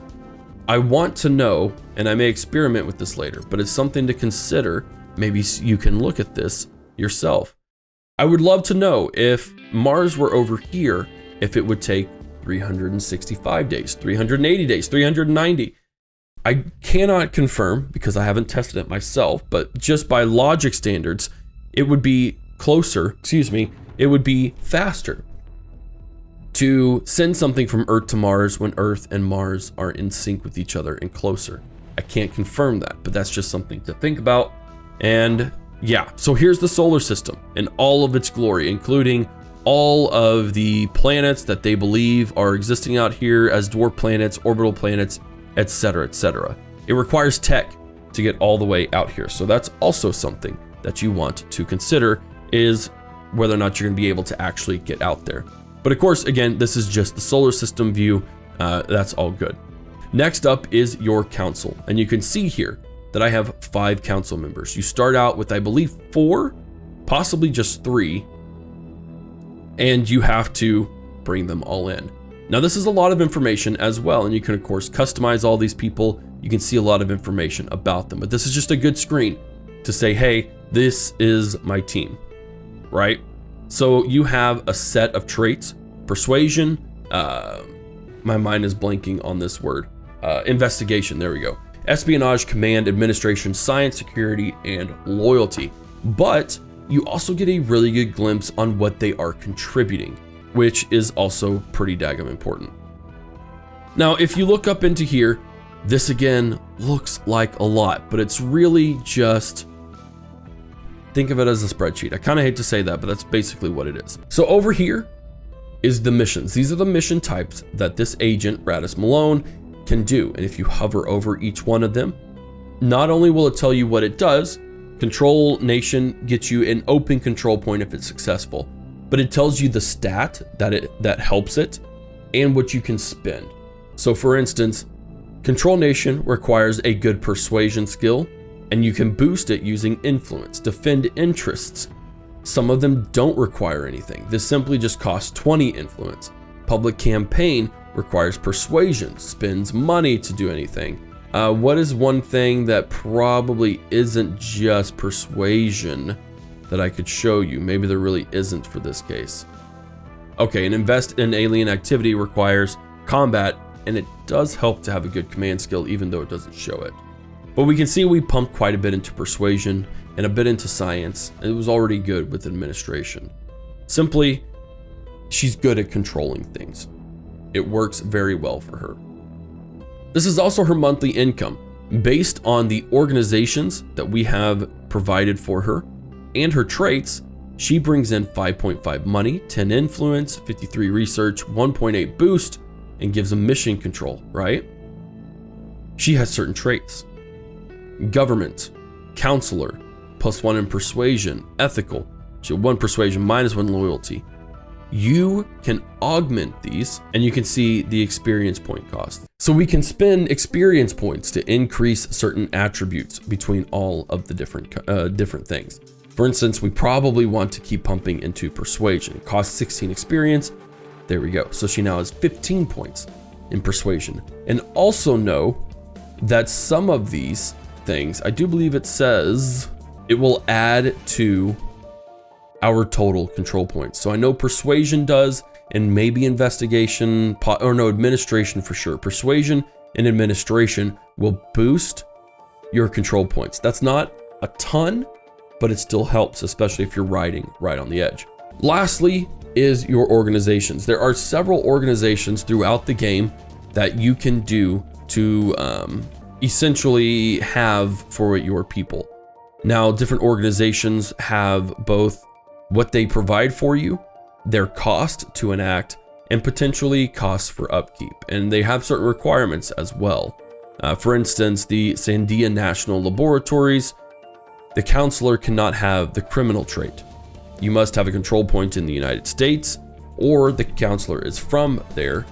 Speaker 1: I want to know, and I may experiment with this later, but it's something to consider. Maybe you can look at this yourself. I would love to know if Mars were over here, if it would take 365 days, 380 days, 390. I cannot confirm because I haven't tested it myself, but just by logic standards, it would be closer, it would be faster to send something from Earth to Mars when Earth and Mars are in sync with each other and closer. I can't confirm that, but that's just something to think about. And yeah, so here's the solar system in all of its glory, including all of the planets that they believe are existing out here as dwarf planets, orbital planets, etc., etc. It requires tech to get all the way out here. So that's also something that you want to consider, is whether or not you're going to be able to actually get out there. But of course, again, this is just the solar system view. That's all good. Next up is your council. And you can see here that I have 5 council members. You start out with, I believe, 4, possibly just 3, and you have to bring them all in. Now, this is a lot of information as well, and you can, of course, customize all these people. You can see a lot of information about them, but this is just a good screen to say, hey, this is my team, right? So you have a set of traits: persuasion, my mind is blanking on this word, investigation, there we go, espionage, command, administration, science, security, and loyalty. But you also get a really good glimpse on what they are contributing, which is also pretty daggum important. Now, if you look up into here, this again looks like a lot, but it's really just, think of it as a spreadsheet. I kind of hate to say that, but that's basically what it is. So over here, is the missions. These are the mission types that this agent, Radis Malone, can do. And if you hover over each one of them, not only will it tell you what it does, Control Nation gets you an open control point if it's successful, but it tells you the stat that helps it and what you can spend. So for instance, Control Nation requires a good persuasion skill, and you can boost it using influence, defend interests. Some of them don't require anything. This simply just costs 20 influence. Public campaign requires persuasion, spends money to do anything. What is one thing that probably isn't just persuasion that I could show you? Maybe there really isn't for this case. Okay, and invest in alien activity requires combat, and it does help to have a good command skill even though it doesn't show it. But we can see we pumped quite a bit into persuasion and a bit into science. It was already good with administration. Simply, she's good at controlling things. It works very well for her. This is also her monthly income based on the organizations that we have provided for her and her traits. She brings in 5.5 money, 10 influence, 53 research, 1.8 boost, and gives a mission control, right? She has certain traits. Government, Councilor, +1 in persuasion, ethical, she had 1 persuasion, -1 loyalty. You can augment these, and you can see the experience point cost. So we can spend experience points to increase certain attributes between all of the different things. For instance, we probably want to keep pumping into persuasion. It costs 16 experience. There we go. So she now has 15 points in persuasion. And also know that some of these things, I do believe it says it will add to our total control points. So I know persuasion does, and maybe investigation, or no, administration for sure. Persuasion and administration will boost your control points. That's not a ton, but it still helps, especially if you're riding right on the edge. Lastly is your organizations. There are several organizations throughout the game that you can do to essentially have for your people. Now, different organizations have both what they provide for you, their cost to enact, and potentially costs for upkeep. And they have certain requirements as well. For instance, the Sandia National Laboratories, the Councilor cannot have the criminal trait. You must have a control point in the United States, or the Councilor is from there.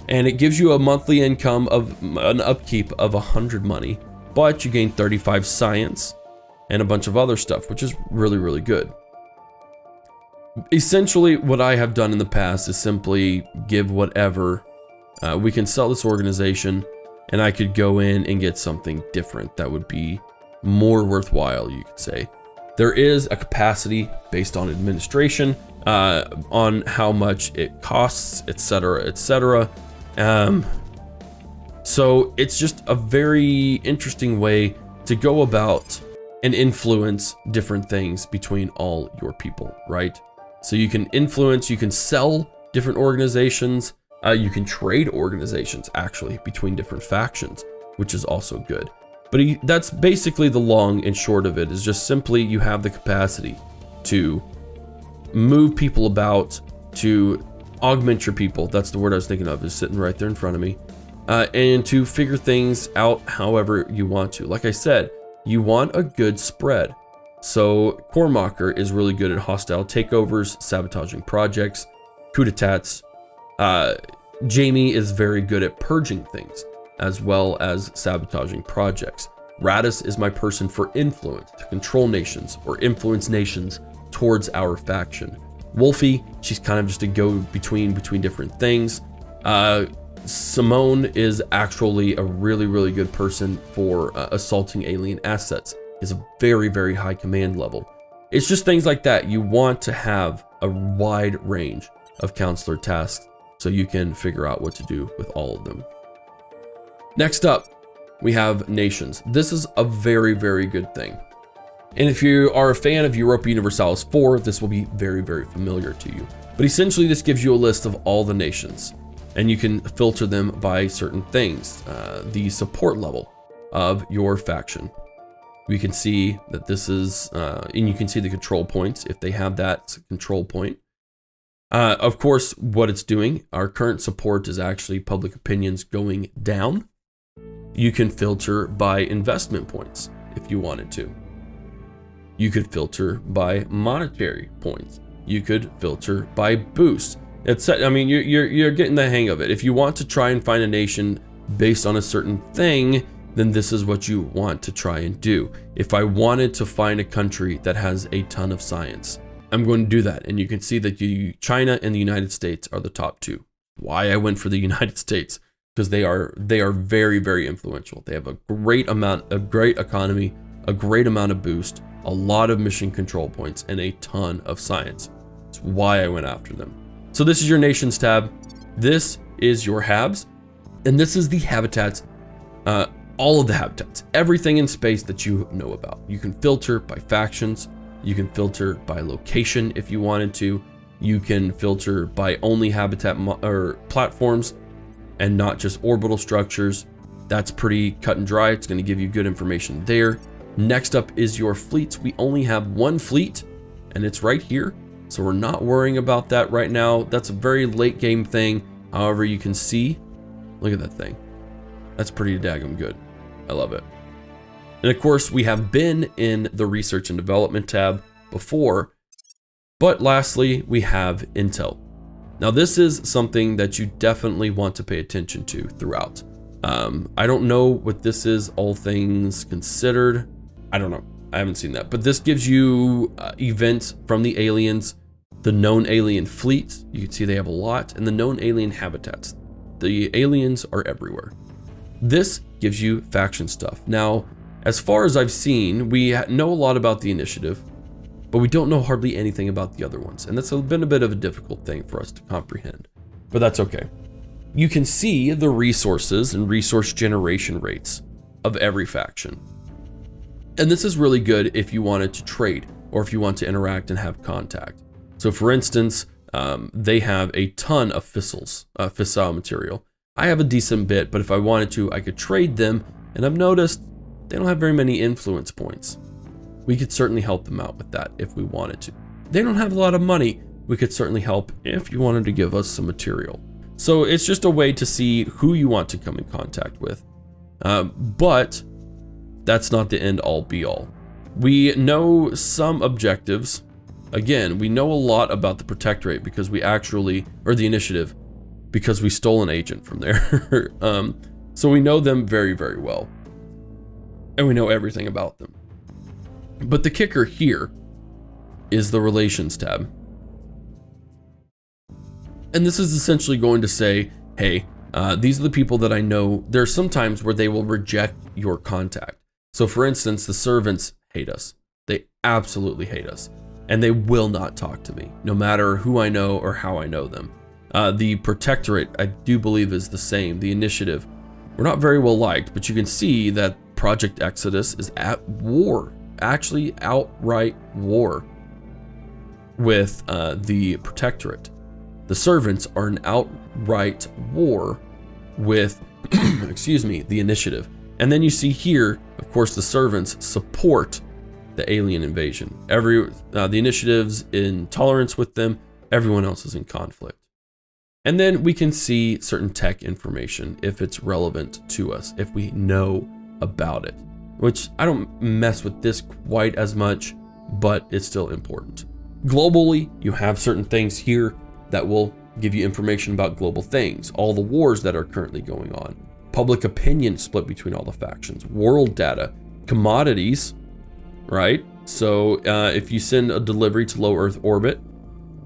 Speaker 1: And it gives you a monthly income of an upkeep of 100 money, but you gain 35 science and a bunch of other stuff, which is really, really good. Essentially, what I have done in the past is simply give whatever. We can sell this organization, and I could go in and get something different that would be more worthwhile, you could say. There is a capacity based on administration, on how much it costs, etc., etc. So it's just a very interesting way to go about and influence different things between all your people, right? So you can influence, you can sell different organizations, you can trade organizations actually between different factions, which is also good. But that's basically the long and short of it, is just simply you have the capacity to move people about, to augment your people. That's the word I was thinking of, is sitting right there in front of me. And to figure things out however you want to. Like I said, you want a good spread. So Cormacher is really good at hostile takeovers, sabotaging projects, coup d'etats. Jamie is very good at purging things, as well as sabotaging projects. Radis is my person for influence, to control nations or influence nations towards our faction. Wolfie, she's kind of just a go-between between different things. Simone is actually a really, really good person for assaulting alien assets. Is a very, very high command level. It's just things like that. You want to have a wide range of counselor tasks so you can figure out what to do with all of them. Next up, we have nations. This is a very, very good thing. And if you are a fan of Europa Universalis 4, this will be very, very familiar to you. But essentially, this gives you a list of all the nations, and you can filter them by certain things. The support level of your faction. We can see that this is, and you can see the control points if they have that control point. Of course, what it's doing, our current support is actually public opinions going down. You can filter by investment points if you wanted to. You could filter by monetary points. You could filter by boost. I mean, you're getting the hang of it. If you want to try and find a nation based on a certain thing, then this is what you want to try and do. If I wanted to find a country that has a ton of science, I'm going to do that. And you can see that China and the United States are the top two. Why I went for the United States, because they are very, very influential. They have a great economy, a great amount of boost, a lot of mission control points, and a ton of science. That's why I went after them. So this is your nations tab. This is your Habs, and this is the habitats, all of the habitats, everything in space that you know about. You can filter by factions. You can filter by location if you wanted to. You can filter by only habitat or platforms and not just orbital structures. That's pretty cut and dry. It's going to give you good information there. Next up is your fleets. We only have one fleet, and it's right here. So we're not worrying about that right now. That's a very late game thing. However, you can see, look at that thing. That's pretty daggum good. I love it. And of course, we have been in the research and development tab before, but lastly, we have Intel. Now, this is something that you definitely want to pay attention to throughout. I don't know what this is, all things considered. I don't know. I haven't seen that, but this gives you events from the aliens, the known alien fleets. You can see they have a lot, and the known alien habitats. The aliens are everywhere. This gives you faction stuff. Now, as far as I've seen, we know a lot about the initiative, but we don't know hardly anything about the other ones. And that's been a bit of a difficult thing for us to comprehend, but that's okay. You can see the resources and resource generation rates of every faction. And this is really good if you wanted to trade or if you want to interact and have contact. So for instance, they have a ton of fissile material. I have a decent bit, but if I wanted to, I could trade them. And I've noticed they don't have very many influence points. We could certainly help them out with that if we wanted to. They don't have a lot of money. We could certainly help if you wanted to give us some material. So it's just a way to see who you want to come in contact with. But that's not the end all be all. We know some objectives. Again, we know a lot about the protectorate because we actually, or the initiative, because we stole an agent from there. So we know them very, very well. And we know everything about them. But the kicker here is the relations tab. And this is essentially going to say, hey, these are the people that I know. There are some times where they will reject your contact. So for instance, the servants hate us. They absolutely hate us. And they will not talk to me, no matter who I know or how I know them. The protectorate, I do believe, is the same. The initiative, we're not very well liked, but you can see that Project Exodus is at war, actually outright war with the protectorate. The servants are in outright war with, excuse me, the initiative. And then you see here, of course, the servants support the alien invasion. The initiative's in tolerance with them. Everyone else is in conflict. And then we can see certain tech information if it's relevant to us, if we know about it, which I don't mess with this quite as much, but it's still important. Globally, you have certain things here that will give you information about global things, all the wars that are currently going on, public opinion split between all the factions, world data, commodities, right? So if you send a delivery to low Earth orbit,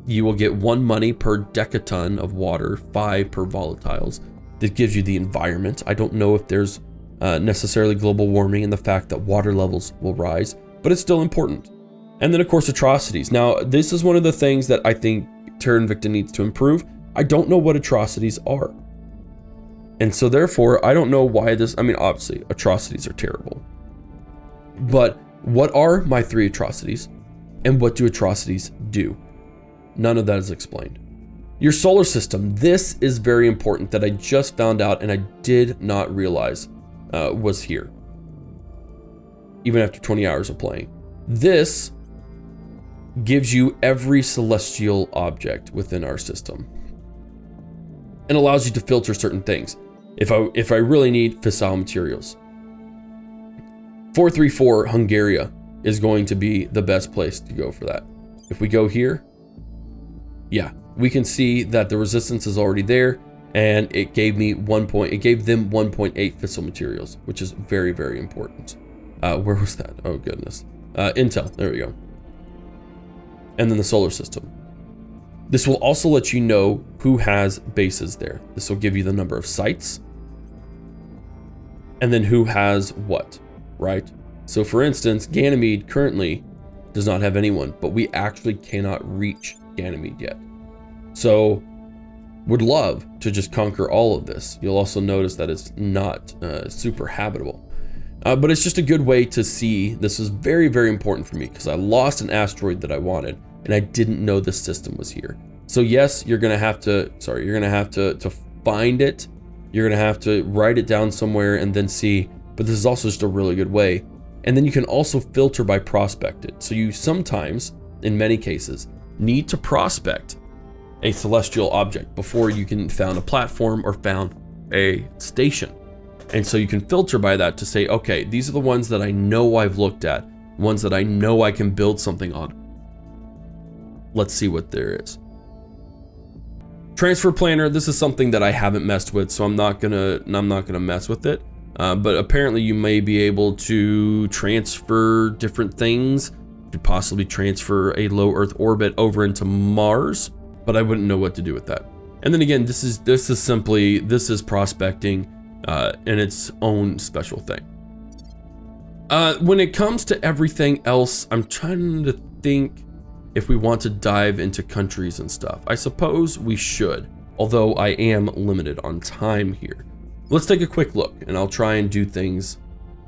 Speaker 1: you will get 1 money per decaton of water, 5 per volatiles. This gives you the environment. I don't know if there's necessarily global warming and the fact that water levels will rise, but it's still important. And then of course, atrocities. Now, this is one of the things that I think Terra Invicta needs to improve. I don't know what atrocities are. And so therefore, I don't know why this, I mean, obviously atrocities are terrible, but what are my 3 atrocities and what do atrocities do? None of that is explained. Your solar system, this is very important that I just found out and I did not realize was here, even after 20 hours of playing. This gives you every celestial object within our system and allows you to filter certain things. If I really need fissile materials, 434 Hungary is going to be the best place to go for that. If we go here, yeah, we can see that the resistance is already there, and it gave me them 1.8 fissile materials, which is very, very important. Where was that? Oh goodness. Intel, there we go. And then the solar system. This will also let you know who has bases there. This will give you the number of sites, and then who has what, right? So for instance, Ganymede currently does not have anyone, but we actually cannot reach Ganymede yet. So would love to just conquer all of this. You'll also notice that it's not super habitable. But it's just a good way to see. This is very, very important for me because I lost an asteroid that I wanted and I didn't know this system was here. So yes, you're gonna have to find it. You're gonna have to write it down somewhere and then see, but this is also just a really good way. And then you can also filter by prospected. So you sometimes, in many cases, need to prospect a celestial object before you can found a platform or found a station. And so you can filter by that to say, okay, these are the ones that I know I've looked at, ones that I know I can build something on. Let's see what there is. Transfer planner, this is something that I haven't messed with, so I'm not gonna mess with it. But apparently you may be able to transfer different things. You could possibly transfer a low Earth orbit over into Mars, but I wouldn't know what to do with that. And then again, this is prospecting in its own special thing. When it comes to everything else, I'm trying to think if we want to dive into countries and stuff. I suppose we should, although I am limited on time here. Let's take a quick look, and I'll try and do things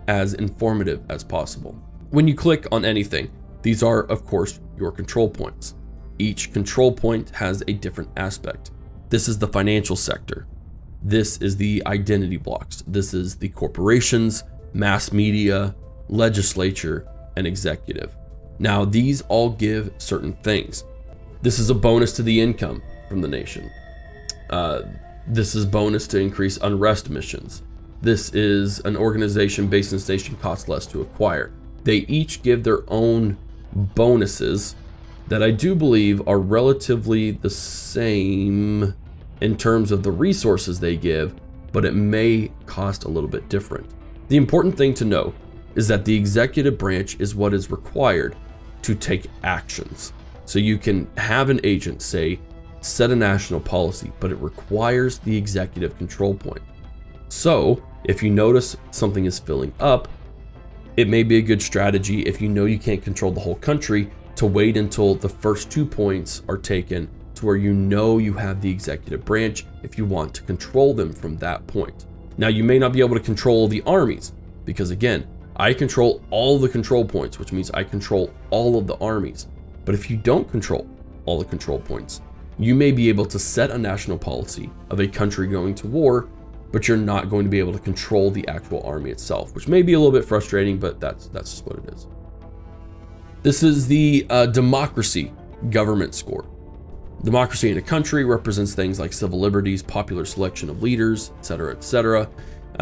Speaker 1: as informative as possible. When you click on anything, these are, of course, your control points. Each control point has a different aspect. This is the financial sector. This is the identity blocks. This is the corporations, mass media, legislature, and executive. Now, these all give certain things. This is a bonus to the income from the nation. This is bonus to increase unrest missions. This is an organization based in station costs less to acquire. They each give their own bonuses that I do believe are relatively the same in terms of the resources they give, but it may cost a little bit different. The important thing to know is that the executive branch is what is required to take actions. So you can have an agent say, set a national policy, but it requires the executive control point. So if you notice something is filling up, it may be a good strategy, if you know you can't control the whole country, to wait until the first 2 points are taken to where you know you have the executive branch if you want to control them from that point. Now, you may not be able to control the armies because, again, I control all the control points, which means I control all of the armies. But if you don't control all the control points, you may be able to set a national policy of a country going to war, but you're not going to be able to control the actual army itself, which may be a little bit frustrating, but that's just what it is. This is the democracy government score. Democracy in a country represents things like civil liberties, popular selection of leaders, etc., etc.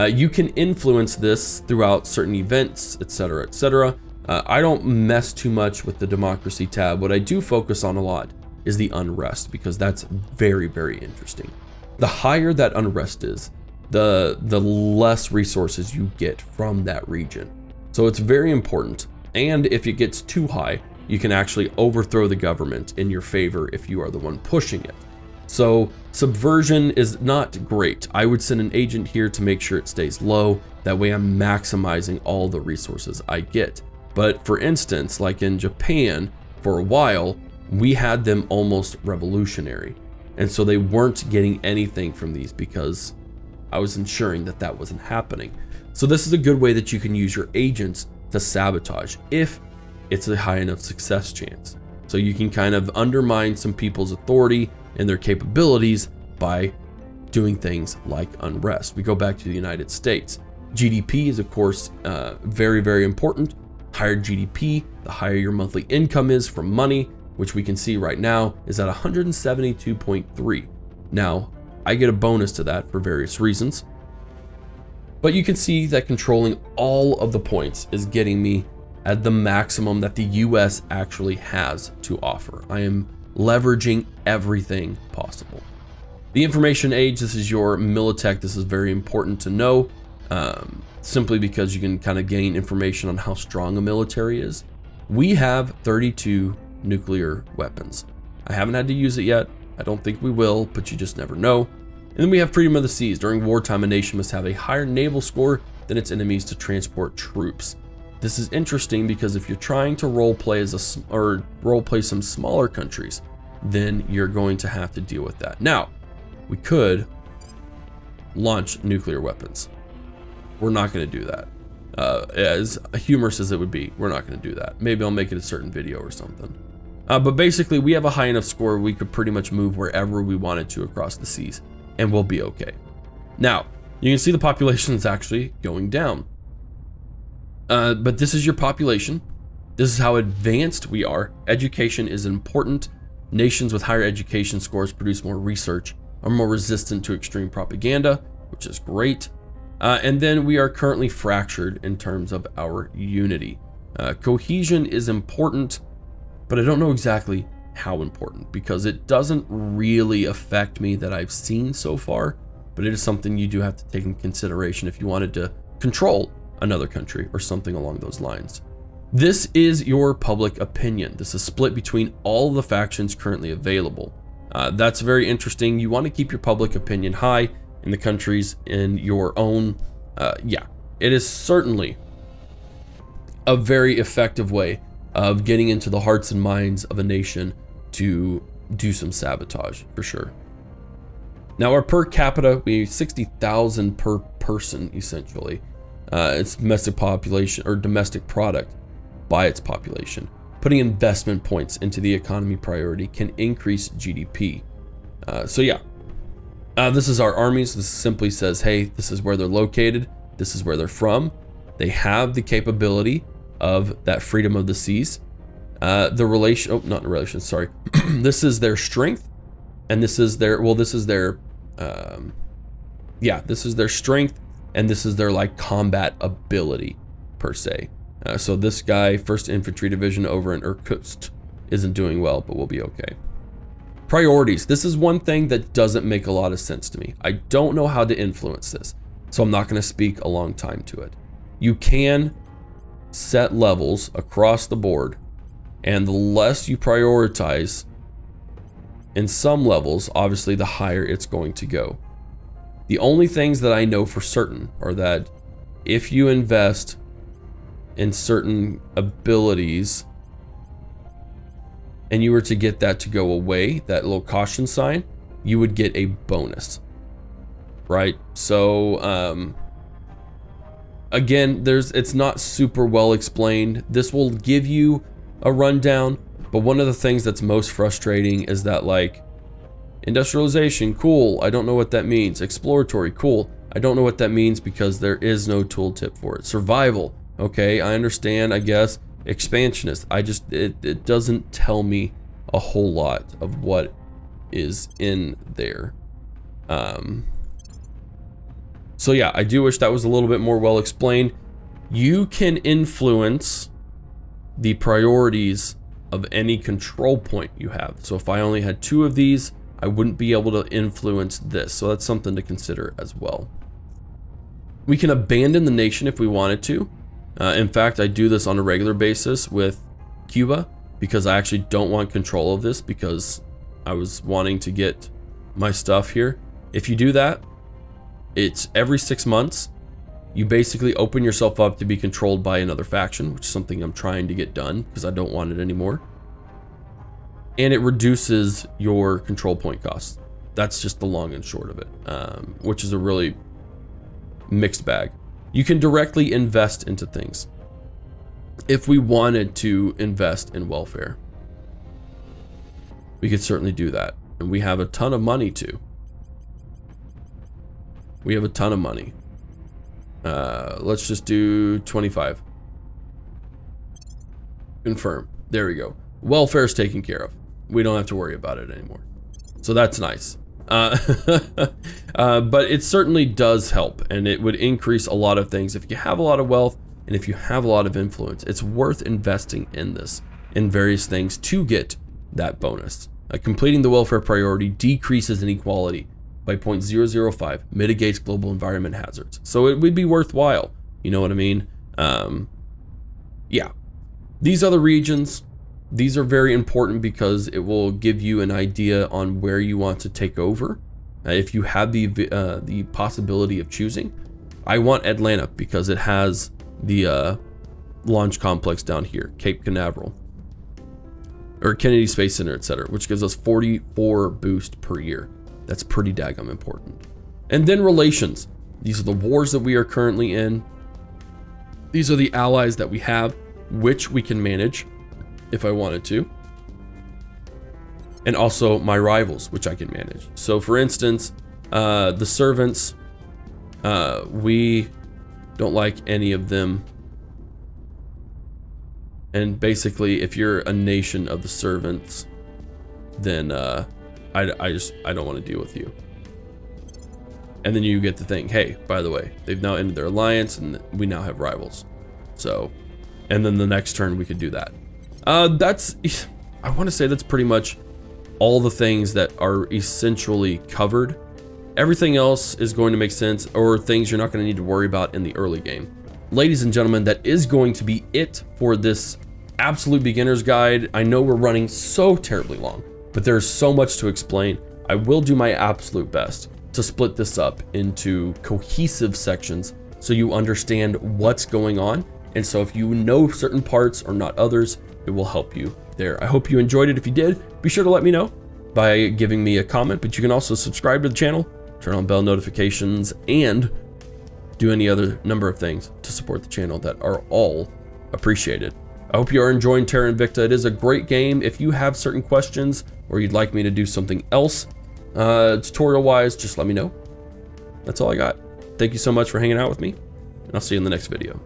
Speaker 1: You can influence this throughout certain events, etc., etc. I don't mess too much with the democracy tab. What I do focus on a lot is the unrest, because that's very, very interesting. The higher that unrest is, the less resources you get from that region. So it's very important. And if it gets too high, you can actually overthrow the government in your favor if you are the one pushing it. So subversion is not great. I would send an agent here to make sure it stays low. That way I'm maximizing all the resources I get. But for instance, like in Japan, for a while, we had them almost revolutionary. And so they weren't getting anything from these because I was ensuring that that wasn't happening. So this is a good way that you can use your agents to sabotage if it's a high enough success chance. So you can kind of undermine some people's authority and their capabilities by doing things like unrest. We go back to the United States. GDP is, of course, very, very important. Higher GDP, the higher your monthly income is from money, which we can see right now is at 172.3. Now, I get a bonus to that for various reasons, but you can see that controlling all of the points is getting me at the maximum that the US actually has to offer. I am leveraging everything possible. The information age, this is your Militech. This is very important to know, simply because you can kind of gain information on how strong a military is. We have 32 nuclear weapons. I haven't had to use it yet. I don't think we will, but you just never know. And then we have freedom of the seas. During wartime, a nation must have a higher naval score than its enemies to transport troops. This is interesting because if you're trying to roleplay roleplay some smaller countries, then you're going to have to deal with that. Now, we could launch nuclear weapons. We're not going to do that. As humorous as it would be, we're not going to do that. Maybe I'll make it a certain video or something. But basically, we have a high enough score we could pretty much move wherever we wanted to across the seas, and we'll be okay. Now, you can see the population is actually going down. But this is your population. This is how advanced we are. Education is important. Nations with higher education scores produce more research, are more resistant to extreme propaganda, which is great. And then we are currently fractured in terms of our unity. Cohesion is important, but I don't know exactly how important because it doesn't really affect me that I've seen so far, but it is something you do have to take in consideration if you wanted to control another country or something along those lines. This is your public opinion. This is split between all the factions currently available. That's very interesting. You want to keep your public opinion high in the countries in your own. Yeah, it is certainly a very effective way of getting into the hearts and minds of a nation to do some sabotage for sure. Now our per capita, we have 60,000 per person essentially. It's domestic population or domestic product by its population. Putting investment points into the economy priority can increase GDP. So yeah, this is our armies. This simply says, hey, this is where they're located. This is where they're from. They have the capability of that freedom of the seas. The relation, oh, not in relation, sorry. This is their strength. And this is their, well, this is their, yeah, this is their strength. And this is their like combat ability per se. So this guy, 1st Infantry Division over in Irkutsk, isn't doing well, but we'll be okay. Priorities. This is one thing that doesn't make a lot of sense to me. I don't know how to influence this, so I'm not going to speak a long time to it. You can set levels across the board, and the less you prioritize in some levels, obviously the higher it's going to go. The only things that I know for certain are that if you invest in certain abilities and you were to get that to go away, that little caution sign, you would get a bonus, right? So again, it's not super well explained. This will give you a rundown, but one of the things that's most frustrating is that like industrialization, cool, I don't know what that means. Exploratory, cool, I don't know what that means because there is no tooltip for it. Survival, okay, I understand, I guess. Expansionist, it doesn't tell me a whole lot of what is in there. So yeah, I do wish that was a little bit more well explained. You can influence the priorities of any control point you have. So if I only had 2 of these, I wouldn't be able to influence this. So that's something to consider as well. We can abandon the nation if we wanted to. In fact, I do this on a regular basis with Cuba because I actually don't want control of this because I was wanting to get my stuff here. If you do that, it's every 6 months. You basically open yourself up to be controlled by another faction, which is something I'm trying to get done because I don't want it anymore. And it reduces your control point costs. That's just the long and short of it, which is a really mixed bag. You can directly invest into things if we wanted to invest in welfare. We could certainly do that. And we have a ton of money too. We have a ton of money. Let's just do 25. Confirm. There we go. welfare is taken care of. We don't have to worry about it anymore. So that's nice. But it certainly does help, and it would increase a lot of things. If you have a lot of wealth and if you have a lot of influence, it's worth investing in this, in various things to get that bonus. Completing the welfare priority decreases inequality by 0.005, mitigates global environment hazards. So it would be worthwhile. You know what I mean? Yeah. These other regions, these are very important because it will give you an idea on where you want to take over. If you have the possibility of choosing. I want Atlanta because it has the launch complex down here, Cape Canaveral, or Kennedy Space Center, etc., which gives us 44 boost per year. That's pretty daggum important. And then relations. These are the wars that we are currently in. These are the allies that we have, which we can manage if I wanted to. And also my rivals, which I can manage. So for instance, the servants, we don't like any of them. And basically, if you're a nation of the servants, then I don't want to deal with you. And then you get the thing, hey, by the way, they've now ended their alliance and we now have rivals. So, and then the next turn we could do that. I want to say that's pretty much all the things that are essentially covered. Everything else is going to make sense, or things you're not going to need to worry about in the early game. Ladies and gentlemen, that is going to be it for this absolute beginner's guide. I know we're running so terribly long, but there's so much to explain. I will do my absolute best to split this up into cohesive sections so you understand what's going on. And so if you know certain parts or not others, it will help you there. I hope you enjoyed it. If you did, be sure to let me know by giving me a comment, but you can also subscribe to the channel, turn on bell notifications, and do any other number of things to support the channel that are all appreciated. I hope you are enjoying Terra Invicta. It is a great game. If you have certain questions or you'd like me to do something else tutorial wise, just let me know. That's all I got. Thank you so much for hanging out with me, and I'll see you in the next video.